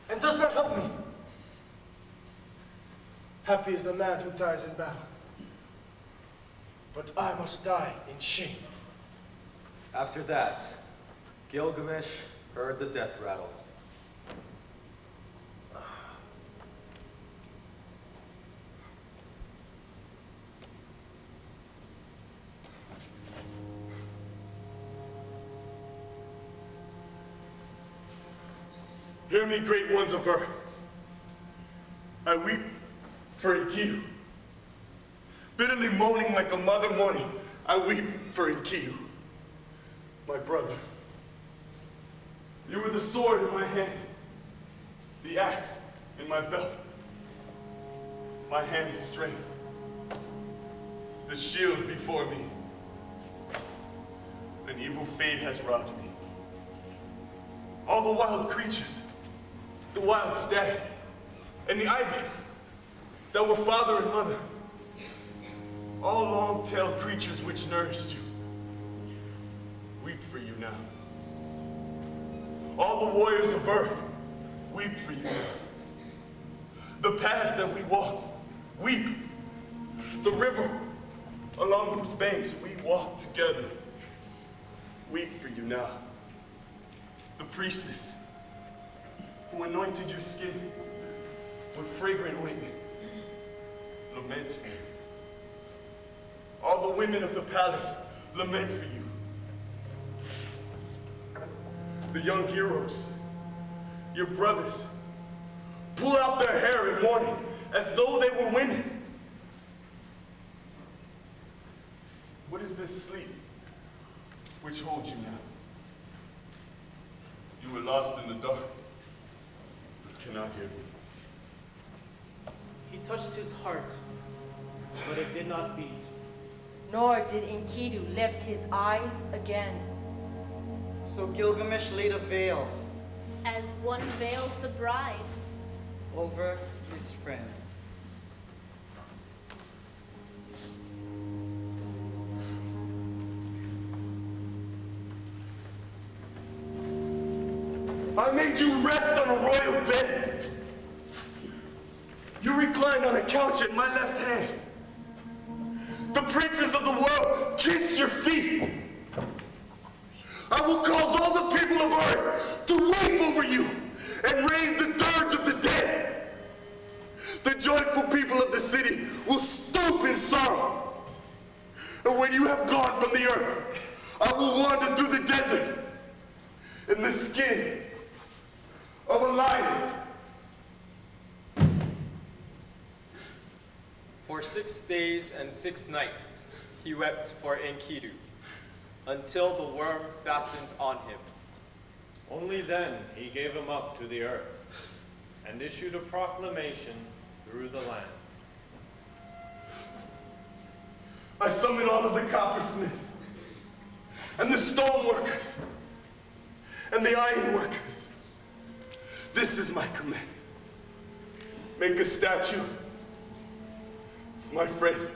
and does not help me. Happy is the man who dies in battle. But I must die in shame. After that, Gilgamesh heard the death rattle. Hear me, great ones of Earth. I weep for Enkidu. Bitterly moaning like a mother mourning, I weep for Enkidu, my brother. You were the sword in my hand, the axe in my belt, my hand's strength, the shield before me. An evil fate has robbed me. All the wild creatures, the wild stag, and the ibex that were father and mother, all long-tailed creatures which nourished you, weep for you now. All the warriors of Earth weep for you now. The paths that we walk, weep. The river along whose banks we walk together, weep for you now. The priestess who anointed your skin with fragrant ointment laments for you. All the women of the palace lament for you. The young heroes, your brothers, pull out their hair in mourning as though they were women. What is this sleep which holds you now? You were lost in the dark, but cannot hear me. He touched his heart, but it did not beat. Nor did Enkidu lift his eyes again. So Gilgamesh laid a veil As one veils the bride. over his friend. I made you rest on a royal bed. You reclined on a couch at my left hand. The princes of the world kiss your feet. I will cause all the people of Earth to weep over you and raise the dirge of the dead. The joyful people of the city will stoop in sorrow. And when you have gone from the earth, I will wander through the desert in the skin of a lion. For 6 days and 6 nights he wept for Enkidu, until the worm fastened on him. Only then he gave him up to the earth, and issued a proclamation through the land. I summon all of the coppersmiths, and the stone workers, and the iron workers. This is my command. Make a statue of my friend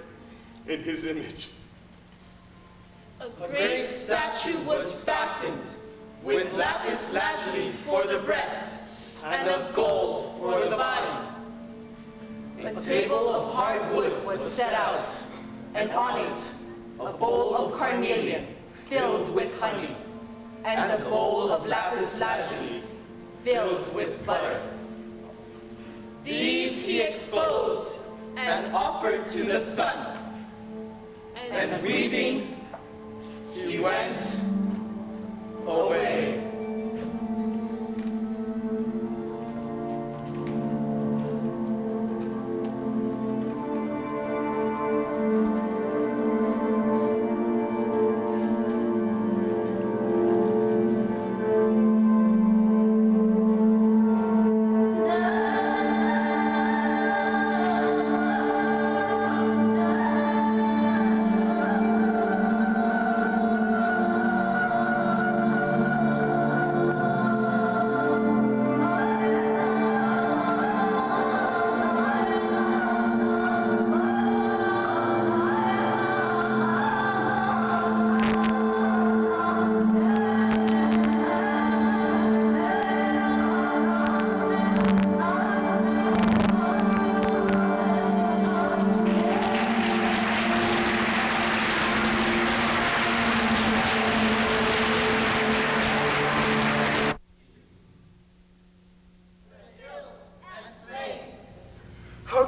in his image. A great statue was fastened with lapis lazuli for the breast and of gold for the body. A table of hard wood was set out, and on it a bowl of carnelian filled with honey, and a bowl of lapis lazuli filled with butter. These he exposed and offered to the sun, and weeping he went away.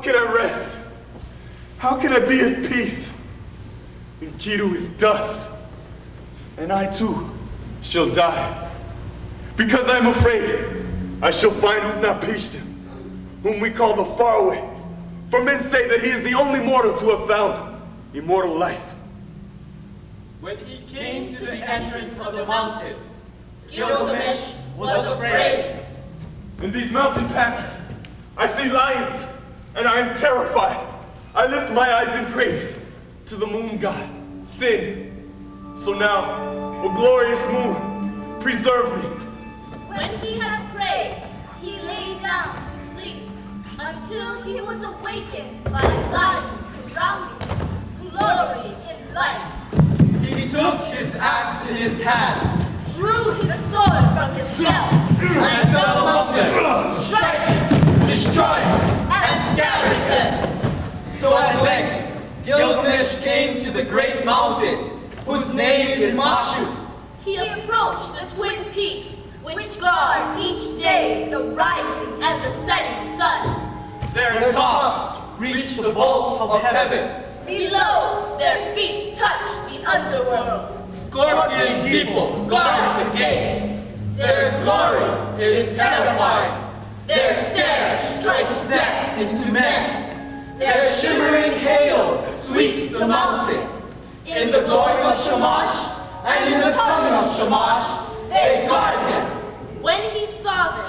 can I rest? How can I be at peace? Enkidu is dust, and I too shall die. Because I'm afraid I shall find Utnapishtim, whom we call the Faraway. For men say that he is the only mortal to have found immortal life. When he came to the entrance of the mountain, Gilgamesh was afraid. In these mountain passes, I see lions, and I am terrified. I lift my eyes in praise to the moon god, Sin. So now, O glorious moon, preserve me. When he had prayed, he lay down to sleep until he was awakened by lights surrounding him, glory in light. He took his axe in his hand, Drew the sword from his belt, and fell among them, striking, destroying, and scattering them. So at length, Gilgamesh came to the great mountain, whose name is Mashu. He approached the twin peaks, which guard each day the rising and the setting sun. Their tops reached the vaults of heaven. Below, their feet touched the underworld. Scorpion people guard the gates. Their glory is terrifying. Their stare strikes death into men. Their shimmering hail sweeps the mountains. In the going of Shamash and in the coming of Shamash, they guard him. When he saw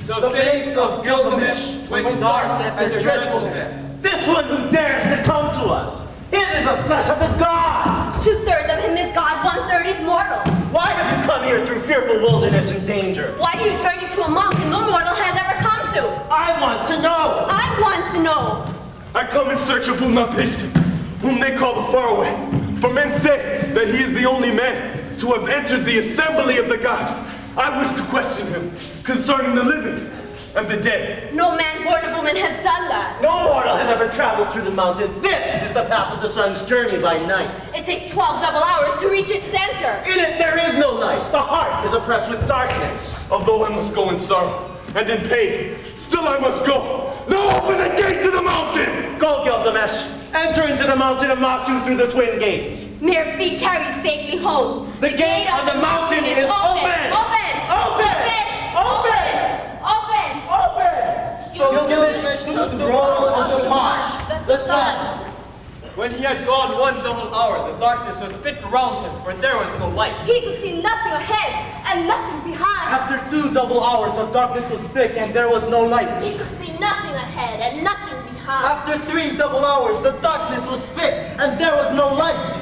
them, The face of Gilgamesh went dark at their dreadfulness. This one who dares to come to us, it is the flesh of the gods. 2/3 of him is God, 1/3 is mortal. Why have you come here through fearful wilderness and danger? Why do you turn into a mountain no mortal has ever come to? I want to know. I want to know. I come in search of Utnapishtim, whom they call the Faraway. For men say that he is the only man to have entered the assembly of the gods. I wish to question him concerning the living and the dead. No man born of woman has done that. No mortal has ever traveled through the mountain. This is the path of the sun's journey by night. It takes 12 double hours to reach its center. In it there is no light. The heart is oppressed with darkness. Although I must go in sorrow and in pain, still I must go. Now open the gate to the mountain! Go, Gilgamesh. Enter into the mountain of Mashu through the twin gates. Mere feet carry you safely home. The gate of the mountain is open! Open! Open! Open! Open! Open! So Gilgamesh took the roll of Shamash, the sun. When he had gone 1 double hour, the darkness was thick around him, for there was no light. He could see nothing ahead and nothing behind. After 2 double hours, the darkness was thick and there was no light. he could see nothing ahead and nothing behind. After 3 double hours, the darkness was thick and there was no light.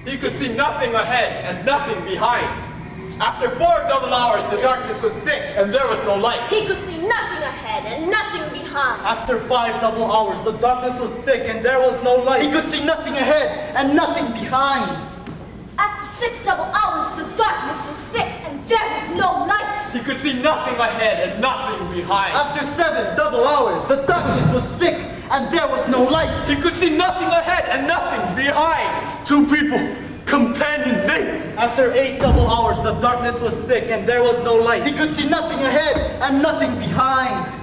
He could see nothing ahead and nothing behind. After 4 double hours, the darkness was thick and there was no light. He could see nothing ahead and nothing behind. After 5 double hours, the darkness was thick and there was no light. He could see nothing ahead and nothing behind. After 6 double hours, the darkness was thick and there was no light. He could see nothing ahead and nothing behind. After 7 double hours, the darkness was thick and there was no light. He could see nothing ahead and nothing behind. 2 people, companions, they... After 8 double hours, the darkness was thick and there was no light. He could see nothing ahead and nothing behind.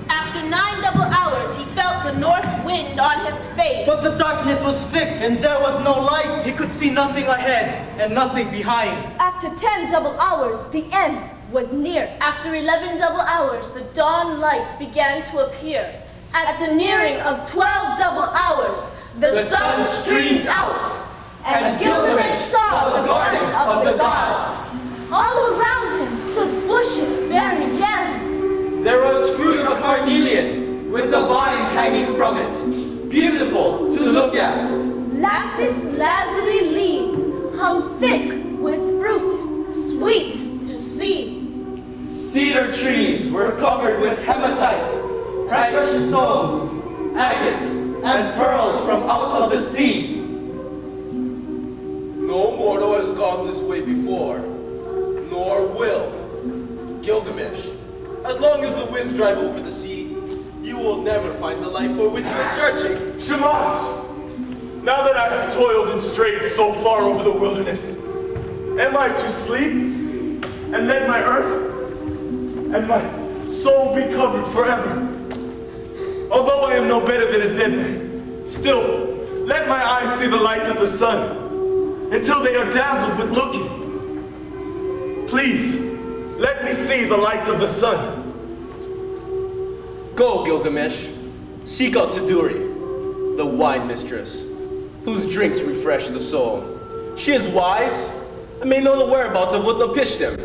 After 9 double hours, he felt the north wind on his face. But the darkness was thick and there was no light. He could see nothing ahead and nothing behind. After 10 double hours, the end was near. After 11 double hours, the dawn light began to appear. At the nearing of 12 double hours, the sun streamed out, And Gilgamesh saw the garden of the gods. All around him stood bushes bearing gems. There was fruit of carnelian, with the vine hanging from it, beautiful to look at. Lapis lazuli leaves hung thick with fruit, sweet to see. Cedar trees were covered with hematite, precious stones, agate, and pearls from out of the sea. No mortal has gone this way before, nor will. Gilgamesh, as long as the winds drive over the sea, you will never find the life for which you are searching. Shamash! Now that I have toiled and strayed so far over the wilderness, am I to sleep and let my earth and my soul be covered forever? Although I am no better than a dead man, still, let my eyes see the light of the sun until they are dazzled with looking. Please, let me see the light of the sun. Go, Gilgamesh. Seek out Siduri, the wine mistress, whose drinks refresh the soul. She is wise and may know the whereabouts of Utnapishtim.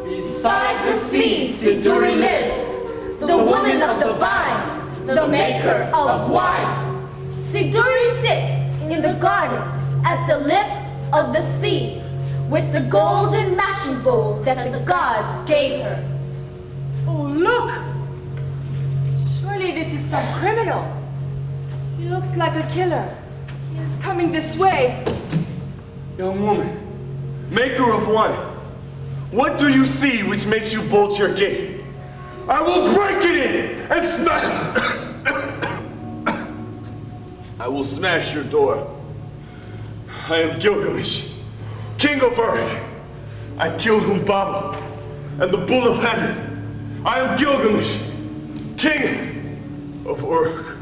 Beside the sea, Siduri lives, the woman of the vine, the maker of wine. Siduri sits in the garden at the lip of the sea with the golden mashing bowl that the gods gave her. Oh, look! Surely this is some criminal. He looks like a killer. He is coming this way. Young woman, maker of wine, what do you see which makes you bolt your gate? I will break it in and smash I will smash your door. I am Gilgamesh, king of Uruk. I killed Humbaba and the bull of heaven. I am Gilgamesh, king of Uruk.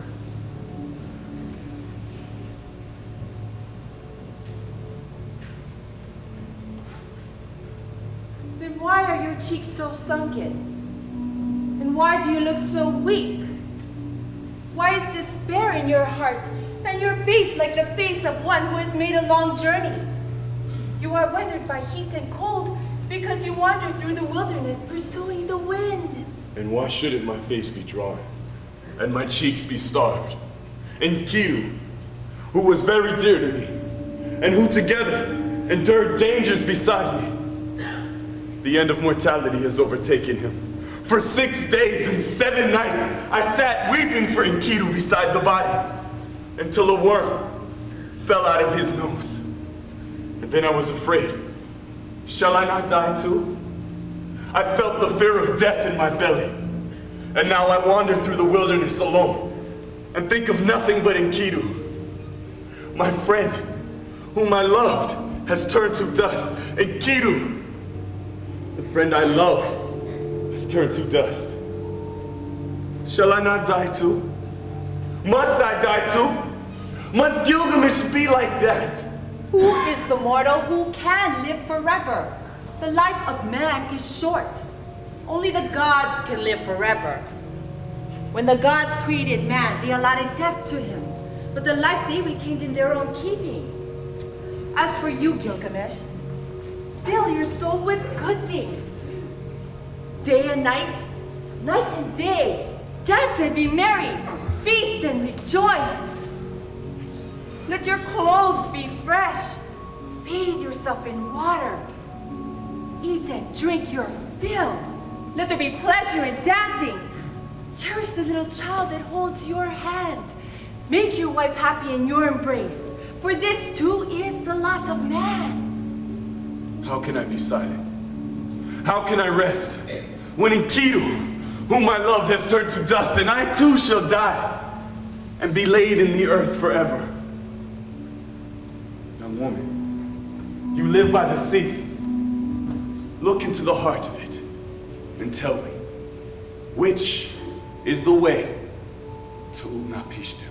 Then why are your cheeks so sunken? And why do you look so weak? Why is despair in your heart and your face like the face of one who has made a long journey? You are weathered by heat and cold because you wander through the wilderness pursuing the wind. And why shouldn't my face be dry and my cheeks be starved? Enkidu, who was very dear to me, and who together endured dangers beside me. The end of mortality has overtaken him. For 6 days and 7 nights, I sat weeping for Enkidu beside the body, until a worm fell out of his nose. And then I was afraid. Shall I not die too? I felt the fear of death in my belly. And now I wander through the wilderness alone and think of nothing but Enkidu. My friend, whom I loved, has turned to dust. Enkidu, the friend I love, has turned to dust. Shall I not die too? Must I die too? Must Gilgamesh be like that? Who is the mortal who can live forever? The life of man is short. Only the gods can live forever. When the gods created man, they allotted death to him, but the life they retained in their own keeping. As for you, Gilgamesh, fill your soul with good things. Day and night, night and day, dance and be merry, feast and rejoice. Let your clothes be fresh. Bathe yourself in water. Eat and drink your fill. Let there be pleasure in dancing. Cherish the little child that holds your hand. Make your wife happy in your embrace, for this too is the lot of man. How can I be silent? How can I rest when Enkidu, whom I loved, has turned to dust, and I too shall die and be laid in the earth forever? Young woman, you live by the sea. Look into the heart of it and tell me, which is the way to Utnapishtim?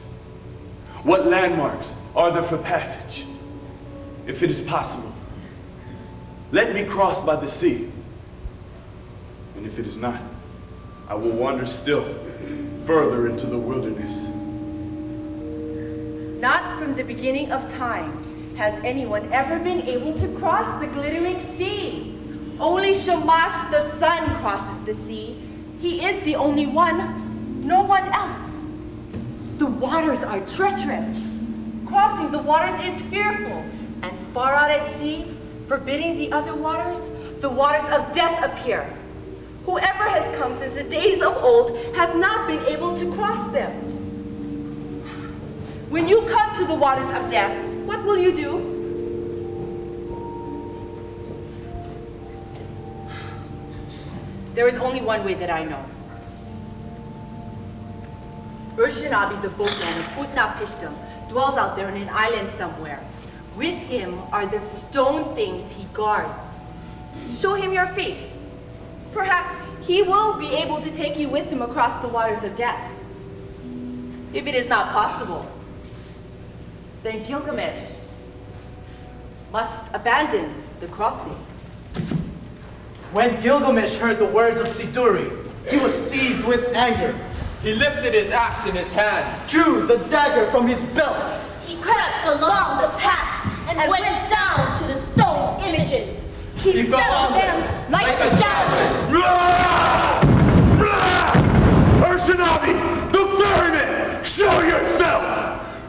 What landmarks are there for passage? If it is possible, let me cross by the sea. And if it is not, I will wander still further into the wilderness. Not from the beginning of time has anyone ever been able to cross the glittering sea. Only Shamash the sun crosses the sea. He is the only one, no one else. The waters are treacherous. Crossing the waters is fearful, and far out at sea, forbidding the other waters, the waters of death appear. Whoever has come since the days of old has not been able to cross them. When you come to the waters of death, what will you do? There is only one way that I know. Urshanabi, the boatman of Utnapishtim, dwells out there in an island somewhere. With him are the stone things he guards. Show him your face. Perhaps he he will be able to take you with him across the waters of death. If it is not possible, then Gilgamesh must abandon the crossing. When Gilgamesh heard the words of Siduri, he was seized with anger. He lifted his axe in his hand, drew the dagger from his belt. He crept along the path and went down to the stone images. He fell on them like a javelin. Urshanabi, the ferryman, show yourself!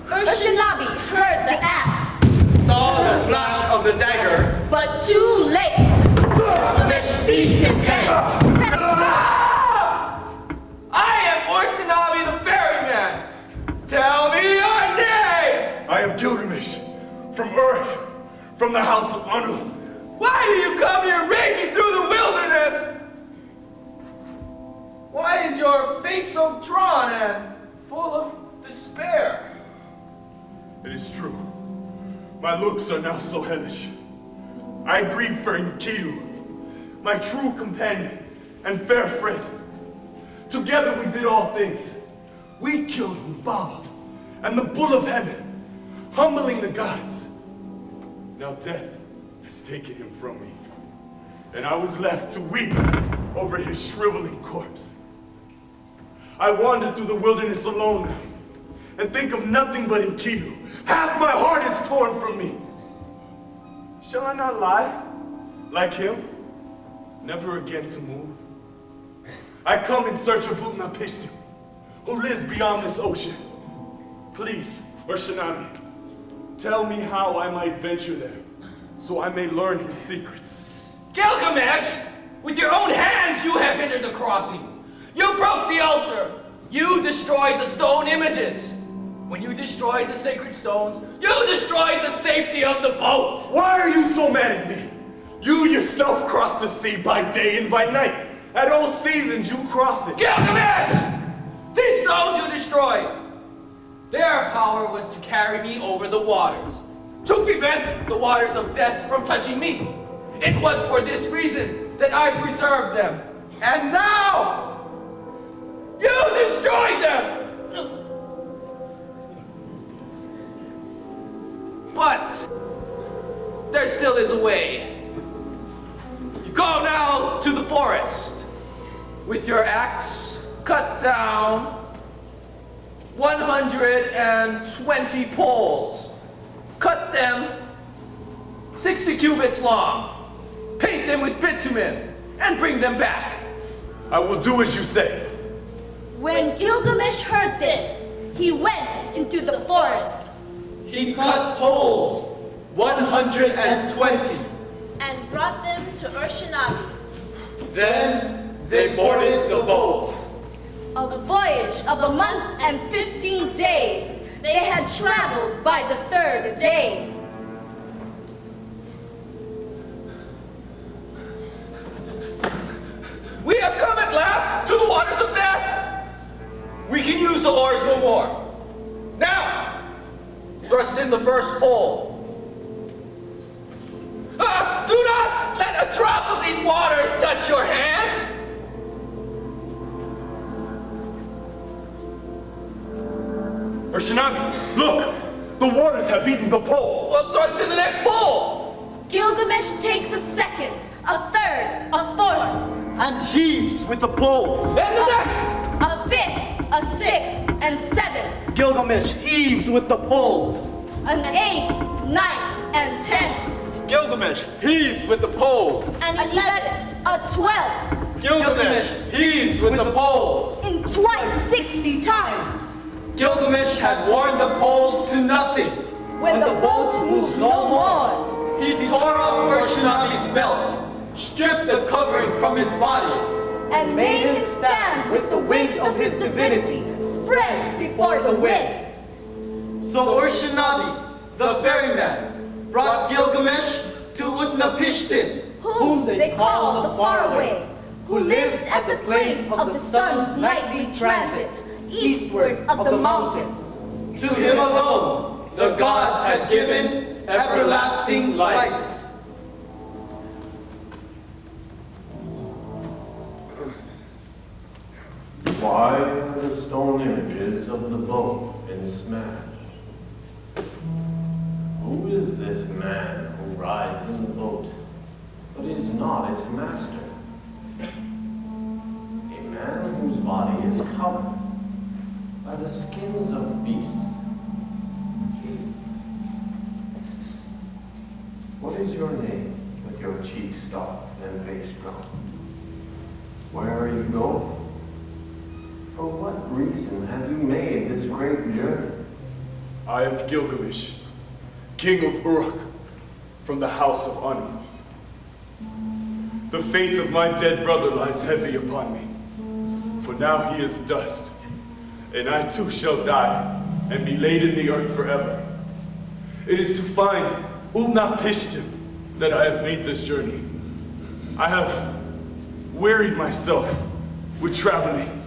Urshanabi heard the axe, saw the flash of the dagger, but too late. Gilgamesh beats his head. I am Urshanabi the ferryman. Tell me your name. I am Gilgamesh, from Earth, from the house of Anu. Why do you come here raging through the wilderness? Why is your face so drawn and full of despair? It is true. My looks are now so hellish. I grieve for Enkidu, my true companion and fair friend. Together we did all things. We killed Mbaba and the bull of heaven, humbling the gods. Now death has taken him from me, and I was left to weep over his shriveling corpse. I wander through the wilderness alone now, and think of nothing but Enkidu. Half my heart is torn from me. Shall I not lie, like him, never again to move? I come in search of Utnapishtim, who lives beyond this ocean. Please, Urshanabi, tell me how I might venture there, so I may learn his secrets. Gilgamesh, with your own hands you have hindered the crossing. You broke the altar. You destroyed the stone images. When you destroyed the sacred stones, you destroyed the safety of the boat. Why are you so mad at me? You yourself crossed the sea by day and by night. At all seasons you cross it. Gilgamesh! These stones you destroyed. Their power was to carry me over the waters, to prevent the waters of death from touching me. It was for this reason that I preserved them. And now, you destroyed them! But there still is a way. You go now to the forest. With your axe, cut down 120 poles. Cut them 60 cubits long. Paint them with bitumen and bring them back. I will do as you say. When Gilgamesh heard this, he went into the forest. He cut poles, 120. And brought them to Urshanabi. Then they boarded the boat. A voyage of a month and 15 days. They had traveled by the third day. We have come at last to the waters of death. We can use the oars no more. Now, thrust in the first pole. Do not let a drop of these waters touch your hands. Urshanabi, look! The waters have eaten the pole. Well, thrust in the next pole. Gilgamesh takes a second, a third, a fourth. And heaves with the poles. Then the next. A fifth, a sixth, and seventh. Gilgamesh heaves with the poles. An eighth, ninth, and 10th. Gilgamesh heaves with the poles. An 11th, a 12th. Gilgamesh heaves with the poles. In twice 60 times. Gilgamesh had worn the poles to nothing. When the boat moved no more. He tore off Urshanabi's belt, stripped the covering from his body, and made him stand with the wings of his divinity spread before the wind. So Urshanabi, the ferryman, brought Gilgamesh to Utnapishtim, whom they call the faraway, who lives at the place of the sun's nightly transit, eastward of the mountains. To him alone, the gods had given everlasting life. Why are the stone images of the boat been smashed? Who is this man who rides in the boat, but is not its master? A man whose body is covered by the skins of beasts. What is your name, with your cheeks stopped and face drawn? Where are you going? For what reason have you made this great journey? I am Gilgamesh, king of Uruk, from the house of Anu. The fate of my dead brother lies heavy upon me, for now he is dust, and I too shall die and be laid in the earth forever. It is to find Utnapishtim that I have made this journey. I have wearied myself with traveling,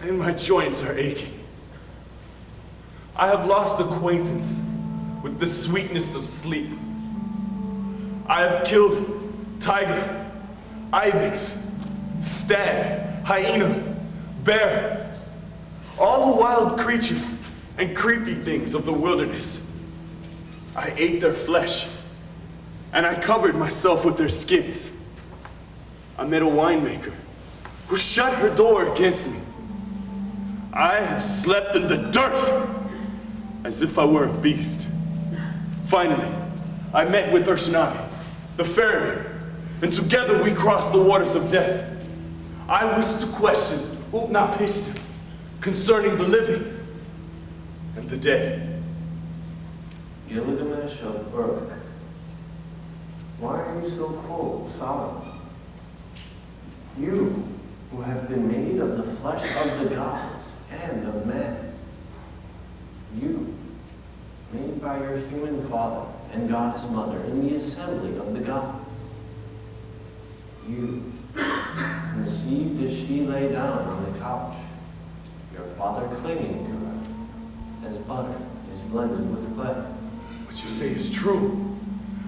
and my joints are aching. I have lost acquaintance with the sweetness of sleep. I have killed tiger, ibex, stag, hyena, bear, all the wild creatures and creepy things of the wilderness. I ate their flesh, and I covered myself with their skins. I met a winemaker who shut her door against me. I have slept in the dirt as if I were a beast. Finally, I met with Urshanagi, the ferryman, and together we crossed the waters of death. I wish to question Utnapishtim concerning the living and the dead. Gilgamesh of Uruk, why are you so full of sorrow? You, who have been made of the flesh of the gods and of man. You, made by your human father and goddess mother in the assembly of the gods. You, conceived as she lay down on the couch, your father clinging to her, as butter is blended with clay. What you say is true.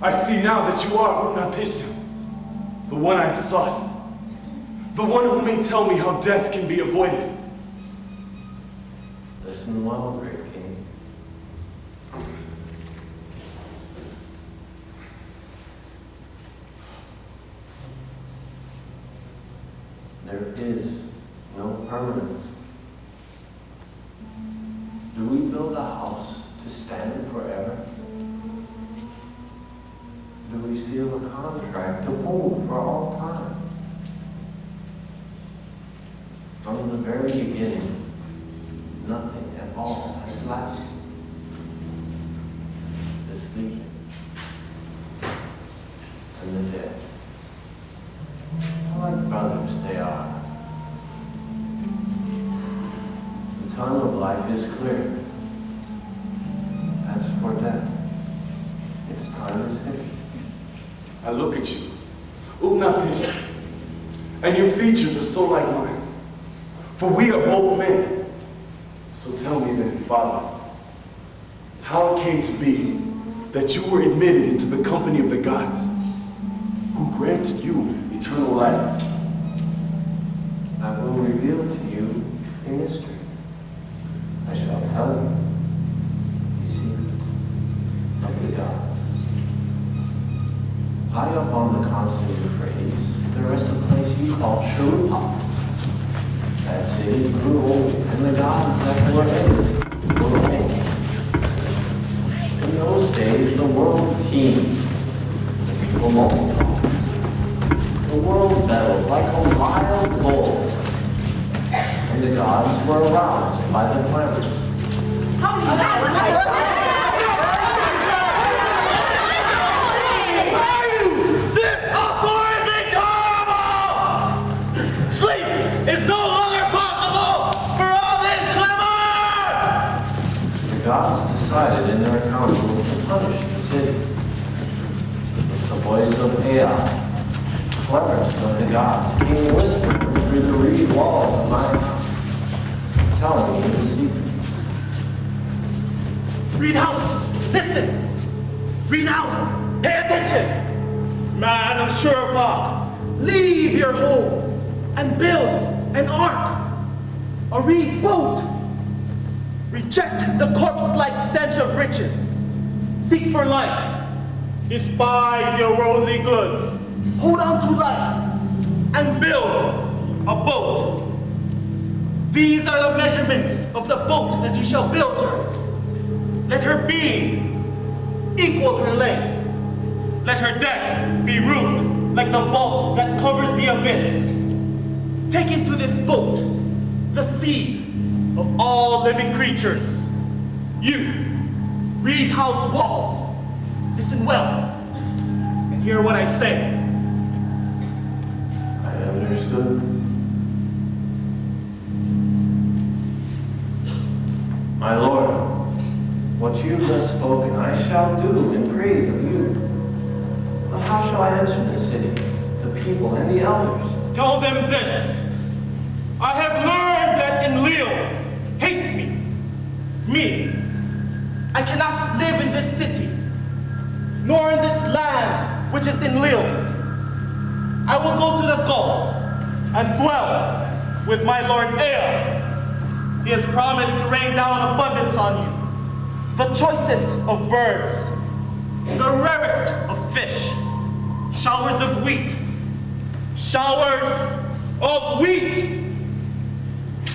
I see now that you are Utnapishtim, the one I have sought, the one who may tell me how death can be avoided. Listen well, great king. There is no permanence. Do we build a house to stand forever? Do we seal a contract to hold for all time? From the very beginning, nothing at all has lasted. The sleeping and the dead. How like brothers they are. The time of life is clear. As for death, its time is hidden. I look at you, Utnapishtim, and your features are so like mine. For we are both men. So tell me then, Father, how it came to be that you were admitted into the company of the gods, who granted you eternal life. I will reveal to you a mystery. I shall tell you the secret of the gods. High up on the constant Euphrates, there is a place you call Cravath. That city grew old, and the gods that were in it were old. In those days, the world teemed. The people multiplied. The world battled like a wild bull, and the gods were aroused by the clamors. This uproar is intolerable! Sleep is no longer possible for all this clamor! The gods decided in their council to punish the city. With the voice of Ea, cleverest of the gods, came whispering through the reed walls of my house, telling me the secret. Reed House, listen! Reed House, pay attention! Man of Shurpa, leave your home and build an ark. A reed boat! Reject the corpse-like stench of riches. Seek for life. Despise your worldly goods. Hold on to life and build a boat. These are the measurements of the boat as you shall build her. Let her beam equal her length. Let her deck be roofed like the vault that covers the abyss. Take into this boat the seed of all living creatures. You, reed house walls, listen well and hear what I say. I understood. My lord, what you have thus spoken I shall do in praise of you. But how shall I enter the city, the people, and the elders? Tell them this. I have learned that Enlil hates me. Me, I cannot live in this city, nor in this land which is Enlil's. I will go to the Gulf And dwell with my lord Ea. He has promised to rain down abundance on you. The choicest of birds, the rarest of fish, showers of wheat. Showers of wheat!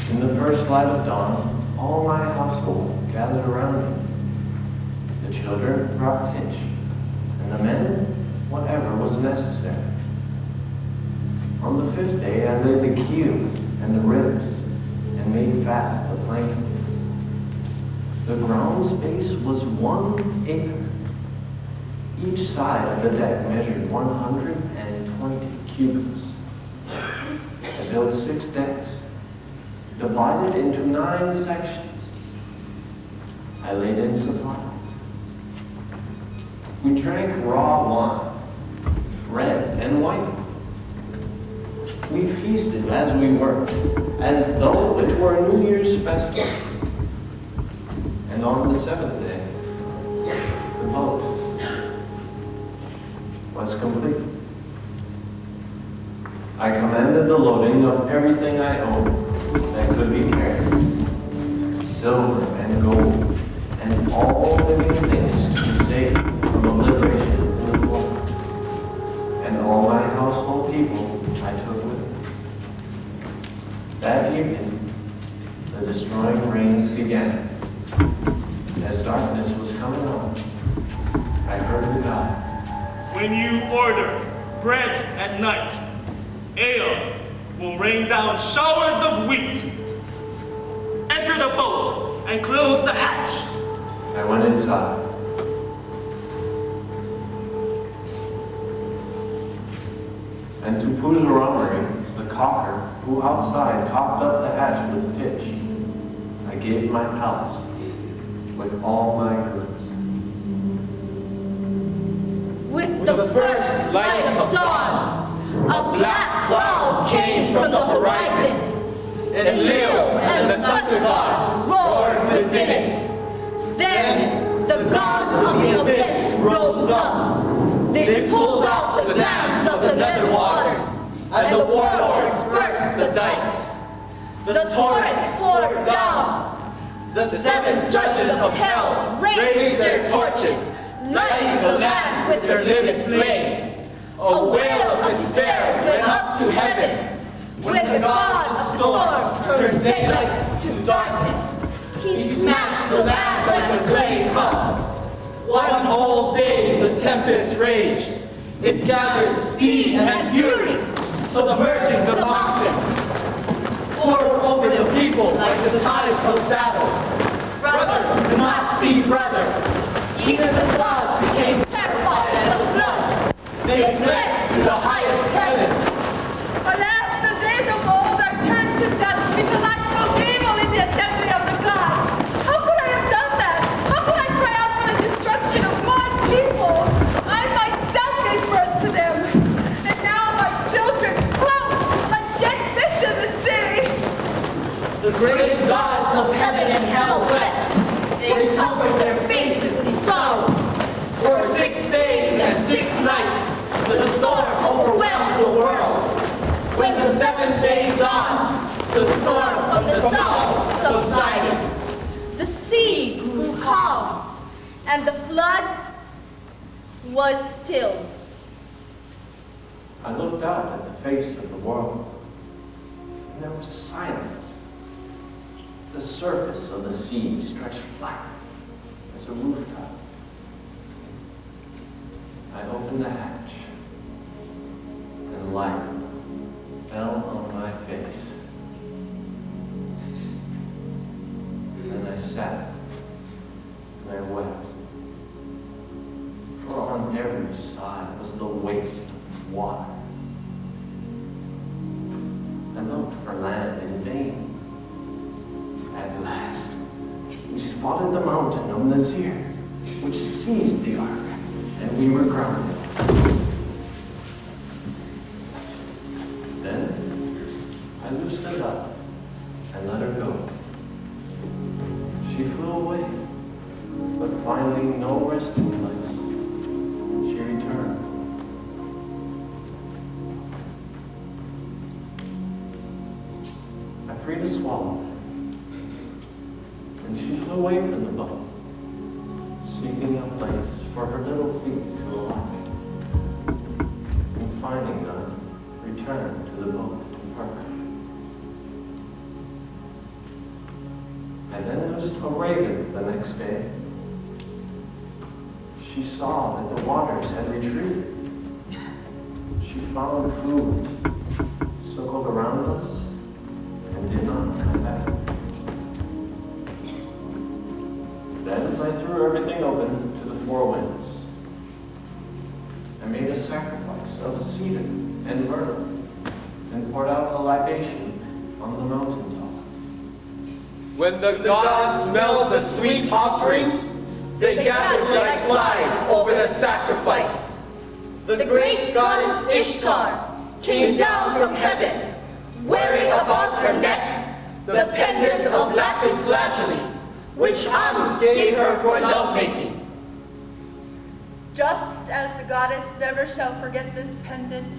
In the first light of dawn, all my household gathered around me. The children brought pitch, and the men whatever was necessary. On the fifth day I laid the keel and the ribs, and made fast the planking. The ground space was 1 acre. Each side of the deck measured 120 cubits. I built 6 decks, divided into 9 sections. I laid in supplies. We drank raw wine, red and white. We feasted as we worked, as though it were a New Year's festival. And on the 7th day, the boat was complete. I commanded the loading of everything I owned that could be carried, silver and gold, and all living things to be saved from obliteration in the flood. And all my household people I took with me. That evening, the destroying rains began. As darkness was coming on, I heard the God. When you order bread at night, Ea will rain down showers of wheat. Enter the boat and close the hatch. I went inside. And to Puzaramari, the caulker, who outside cocked up the hatch with pitch, I gave my palace with all my goods. With the first light of dawn, a black cloud came from the horizon. Enlil and the thunder god roared within it. Then the gods of the abyss rose up. They pulled out the dams of the nether waters, and the warlords burst the dikes. The torrents poured down. The 7 judges of hell raised their torches, lighting the land with their livid flame. A wail of despair went up to heaven when the god of storm turned daylight to darkness. He smashed the land like a clay cup. 1 whole day the tempest raged. It gathered speed and fury, submerging the mountains. Poured over the people like the tides of battle. Brother could not see brother. Even the gods became terrified at the flood. They fled to the highest heaven. Alas, the days of old are turned to dust because I spoke evil in the assembly of the gods. How could I have done that? How could I cry out for the destruction of my people? I myself gave birth to them. And now my children float like dead fish in the sea. The great gods of heaven and hell wept. They covered their faces in sorrow. For 6 days and 6 nights, the storm overwhelmed the world. When the 7th day dawned, the the storm from the south subsided. The sea grew calm, and the flood was still. I looked out at the face of the world, and there was silence. The surface of the sea stretched flat as a rooftop. I opened the hatch, and light fell on my face. And I sat, and I wept. For on every side was the waste of water. I looked for land in vain. At last, we spotted the mountain of Nazir, which seized the ark, and we were grounded. Then, I loosed it up and let her go. She flew away, but finding no resting place, she returned. I freed a swallow, and she flew away from the boat, seeking a place for her little feet to alight. And finding none, returned to the boat to perch. I then loosed a raven the next day. She saw that the waters had retreated. She found food, circled around us, and did not come back. Then I threw everything open to the four winds. I made a sacrifice of cedar and myrtle, and poured out a libation on the mountaintop. When the gods smelled the sweet offering, they gathered like flies over the sacrifice. The great goddess Ishtar came down from heaven, wearing about her neck the pendant of lapis lazuli, which Anu gave her for lovemaking. Just as the goddess never shall forget this pendant,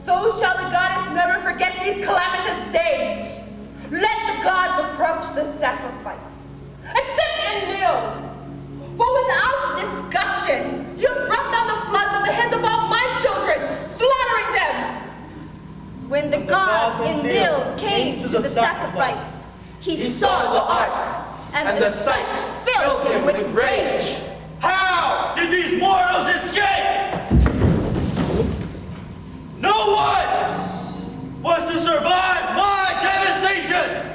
so shall the goddess never forget these calamitous days. Let the gods approach the sacrifice. Accept and kneel. For without discussion, you brought down the floods on the heads of all my children, slaughtering them. When the god Enlil came to the sacrifice, he saw the ark, and the sight filled him with rage. How did these mortals escape? No one was to survive my devastation.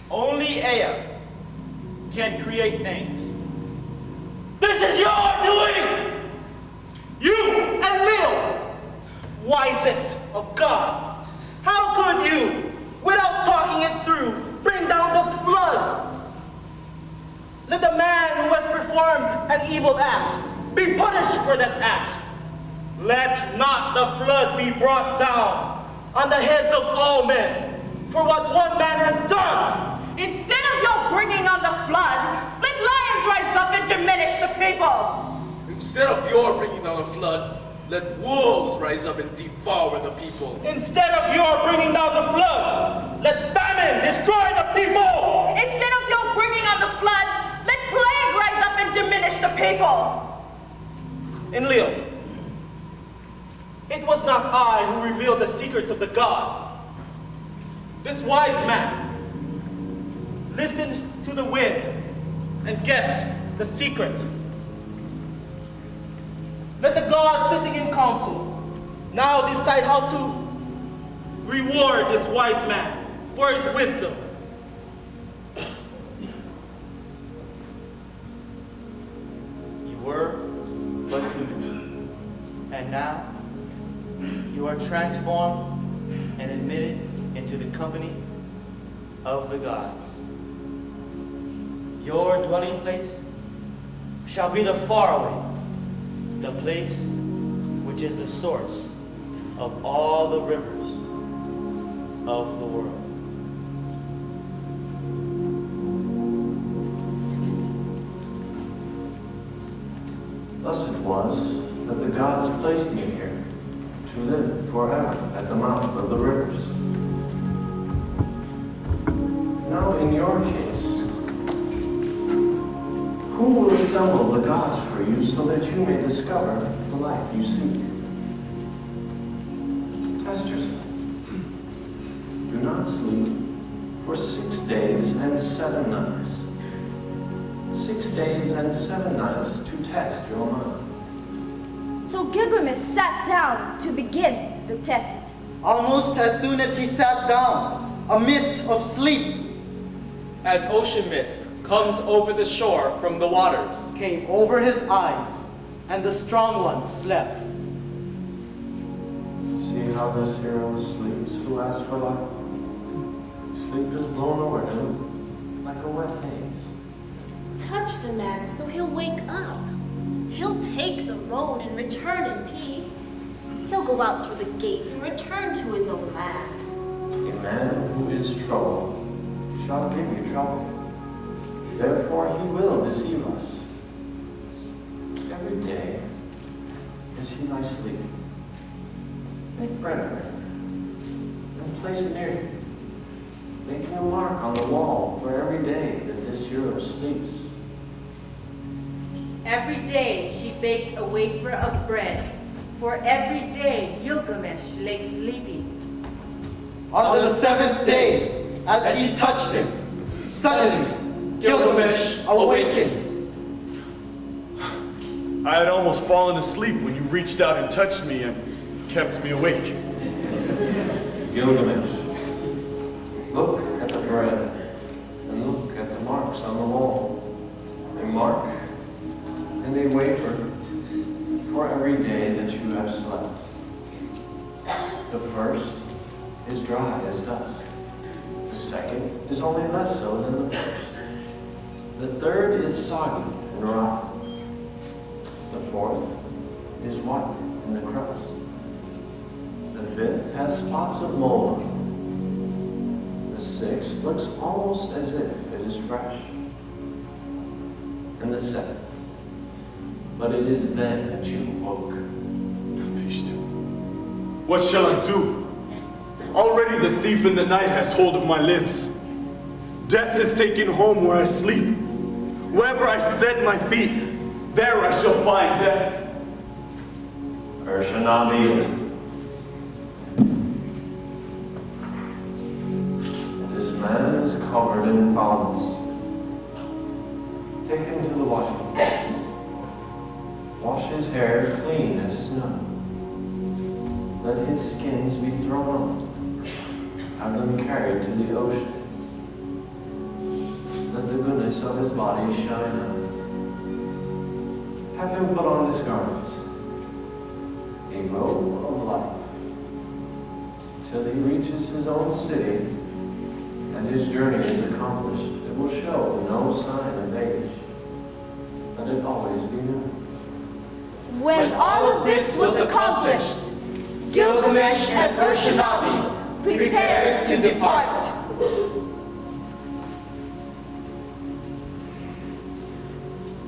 Only Ea can create names. This is your doing! You, Enlil, wisest of gods, how could you, without talking it through, bring down the flood? Let the man who has performed an evil act be punished for that act. Let not the flood be brought down on the heads of all men for what one man has done. Instead of your bringing on the flood, let lions rise up and diminish the people. Instead of your bringing on a flood, let wolves rise up and devour the people. Instead of your bringing down the flood, let famine destroy the people. Instead of your bringing on the flood, let plague rise up and diminish the people. Enlil, it was not I who revealed the secrets of the gods. This wise man listened to the wind and guessed the secret. Let the gods sitting in council now decide how to reward this wise man for his wisdom. You were but human, and now you are transformed and admitted into the company of the gods. Your dwelling place shall be the faraway, the place which is the source of all the rivers of the world. Thus it was that the gods placed me here to live forever at the mouth of the rivers. in your case, who will assemble the gods for you so that you may discover the life you seek? Test yourself. Do not sleep for 6 days and 7 nights. 6 days and 7 nights to test your mind. So Gilgamesh sat down to begin the test. Almost as soon as he sat down, a mist of sleep As ocean mist comes over the shore from the waters, came over his eyes, and the strong one slept. See how this hero sleeps who asks for life? Sleep is blown over him like a wet haze. Touch the man so he'll wake up. He'll take the road and return in peace. He'll go out through the gate and return to his own land. A man who is troubled shall give you trouble. Therefore he will deceive us. Every day, as he lies sleeping, make bread for him and place it near him, making a mark on the wall for every day that this hero sleeps. Every day she baked a wafer of bread. For every day Gilgamesh lay sleeping. On the 7th day, as he touched him, suddenly Gilgamesh awakened. I had almost fallen asleep when you reached out and touched me and kept me awake. Gilgamesh, look at the bread and look at the marks on the wall. A mark and a wafer for every day that you have slept. The first is dry as dust. The second is only less so than the first. The third is soggy and rotten. The fourth is white in the crust. The fifth has spots of mold on it. The sixth looks almost as if it is fresh. And the seventh, but it is then that you woke. What shall I do? Already the thief in the night has hold of my limbs. Death has taken home where I sleep. Wherever I set my feet, there I shall find death. Urshanabi. This man is covered in foulness. Take him to the washing machine. Wash his hair clean as snow. Let his skins be thrown off. Have them carried to the ocean. Let the goodness of his body shine out. Have him put on his garments, a robe of life, till he reaches his own city and his journey is accomplished. It will show no sign of age. Let it always be known. When all of this was accomplished, Gilgamesh and Urshanabi prepared to depart.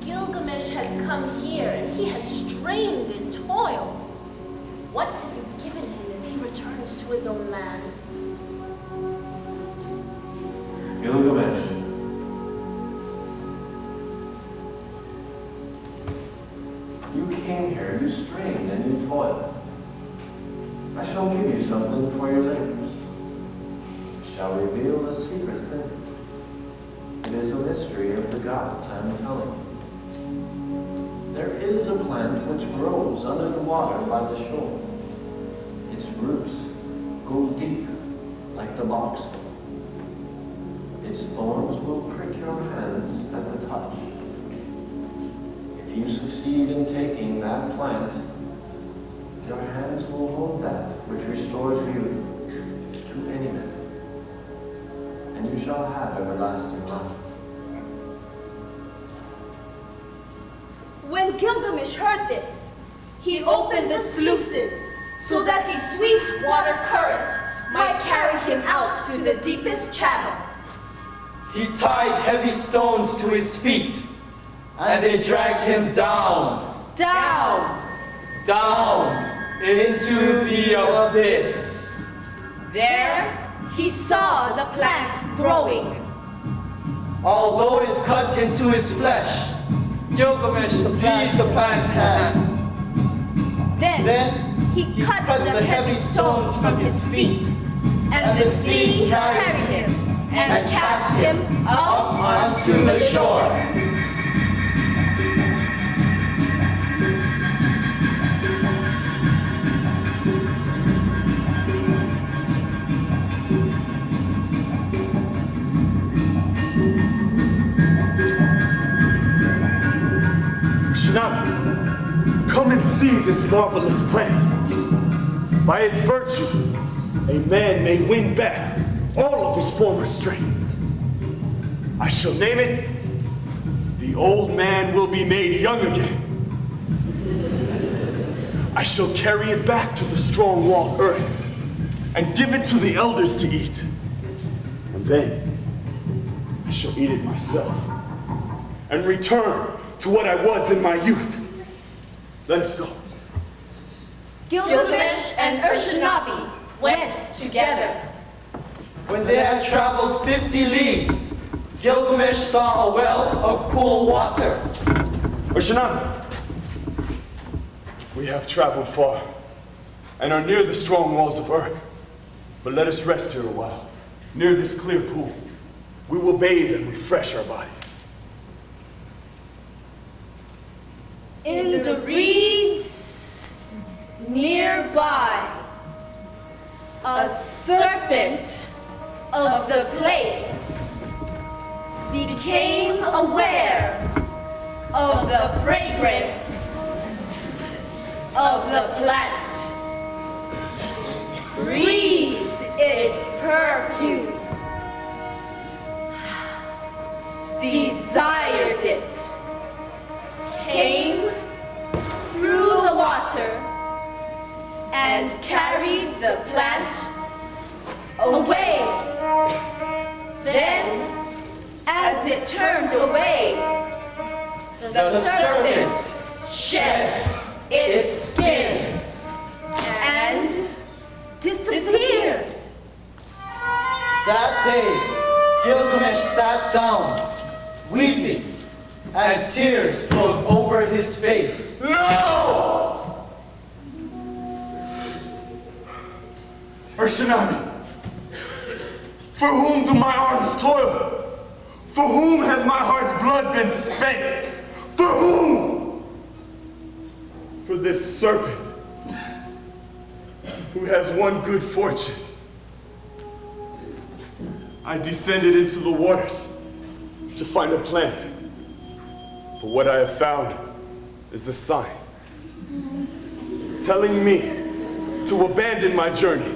Gilgamesh has come here and he has strained and toiled. What have you given him as he returns to his own land? Gilgamesh, you came here, you strained and you toiled. I shall give you something for your labors. I shall reveal a secret thing. It is a mystery of the gods I am telling you. There is a plant which grows under the water by the shore. Its roots go deep like the boxstone. Its thorns will prick your hands at the touch. If you succeed in taking that plant, your hands will hold that which restores youth to any man, and you shall have everlasting life. When Gilgamesh heard this, he opened the sluices so that the sweet water current might carry him out to the deepest channel. He tied heavy stones to his feet, and they dragged him down, Down, down into the abyss. there he saw the plants growing. Although it cut into his flesh, Gilgamesh seized the plant's hands. Then he cut the heavy stones from his feet, and the sea carried him and cast him up onto the shore. Shinami, come and see this marvelous plant. By its virtue, a man may win back all of his former strength. I shall name it, the old man will be made young again. I shall carry it back to the strong-walled earth and give it to the elders to eat. And then I shall eat it myself and return to what I was in my youth. Let's go. Gilgamesh and Urshanabi went together. When they had traveled 50 leagues, Gilgamesh saw a well of cool water. Urshanabi, we have traveled far and are near the strong walls of earth. But let us rest here a while, near this clear pool. We will bathe and refresh our bodies. In the reeds nearby, a serpent of the place became aware of the fragrance of the plant, breathed its perfume, desired it, came through the water and carried the plant away. Then, as it turned away, the serpent shed its skin and disappeared. That day, Gilgamesh sat down, weeping, and tears flowed over his face. No! Urshanabi, for whom do my arms toil? For whom has my heart's blood been spent? For whom? For this serpent, who has one good fortune. I descended into the waters to find a plant. But what I have found is a sign telling me to abandon my journey.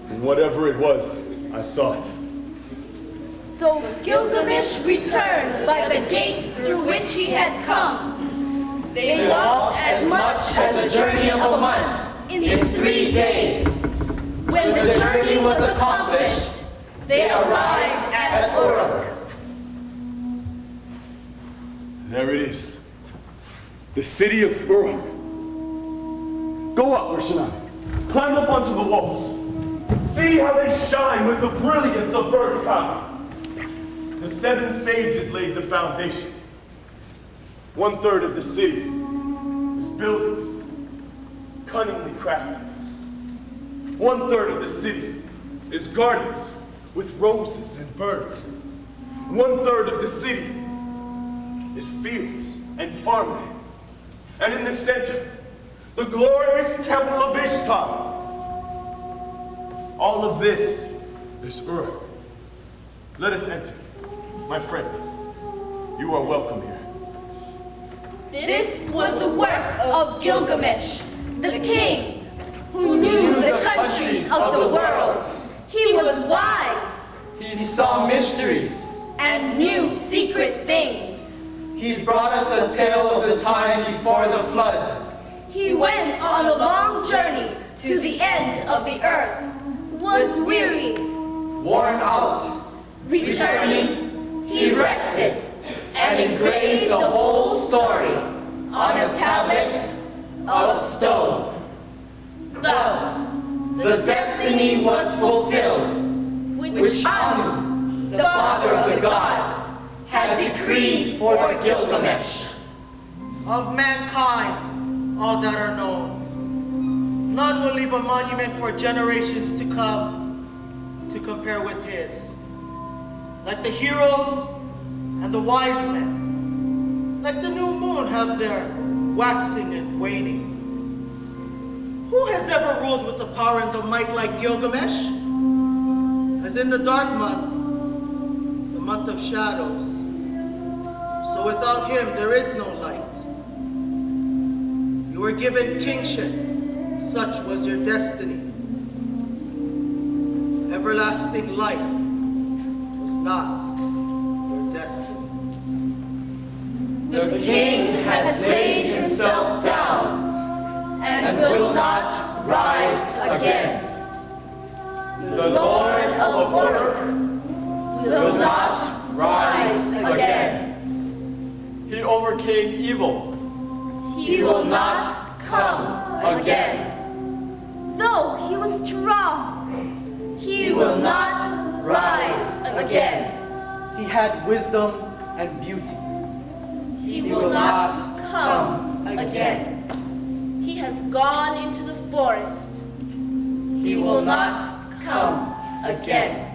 And whatever it was, I saw it. So Gilgamesh returned by the gate through which he had come. They walked as much as the journey of a month in 3 days. When the journey was accomplished, they arrived at Uruk. There it is. The city of Uruk. Go up, Urshanabi. Climb up onto the walls. See how they shine with the brilliance of Berkata. The 7 sages laid the foundation. 1/3 of the city is buildings, cunningly crafted. 1/3 of the city is gardens with roses and birds. 1/3 of the city is fields and farmland. And in the center, the glorious temple of Ishtar. All of this is Uruk. Let us enter. My friends, you are welcome here. This was the work of Gilgamesh, the king, who knew the countries of the world. He was wise. He saw mysteries And knew secret things. He brought us a tale of the time before the flood. He went on a long journey to the end of the earth, was weary, Worn out, returning, he rested and engraved the whole story on a tablet of stone. Thus, the destiny was fulfilled, which Anu, the father of the gods, had decreed for Gilgamesh. Of mankind, all that are known, none will leave a monument for generations to come to compare with his. Like the heroes and the wise men, like the new moon have their waxing and waning. Who has ever ruled with the power and the might like Gilgamesh? As in the dark month, the month of shadows, so without him there is no light. You were given kingship, such was your destiny. Everlasting life was not your destiny. The king has laid himself down and will not rise again. The Lord of Uruk will not rise again. He overcame evil. He will not come again. Though he was strong, He will not rise again. He had wisdom and beauty. He will not come again. He has gone into the forest. He will not come again.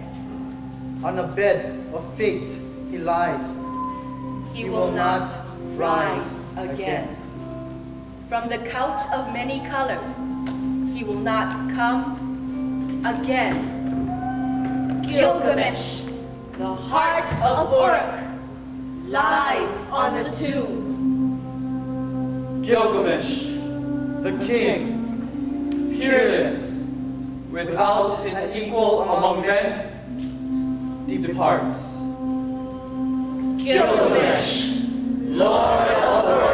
On a bed of fate he lies. He will not rise again. From the couch of many colors, he will not come again. Gilgamesh, the heart of Uruk, lies on the tomb. Gilgamesh, the king, peerless, without an equal among men, departs. Gilgamesh, Lord of Uruk,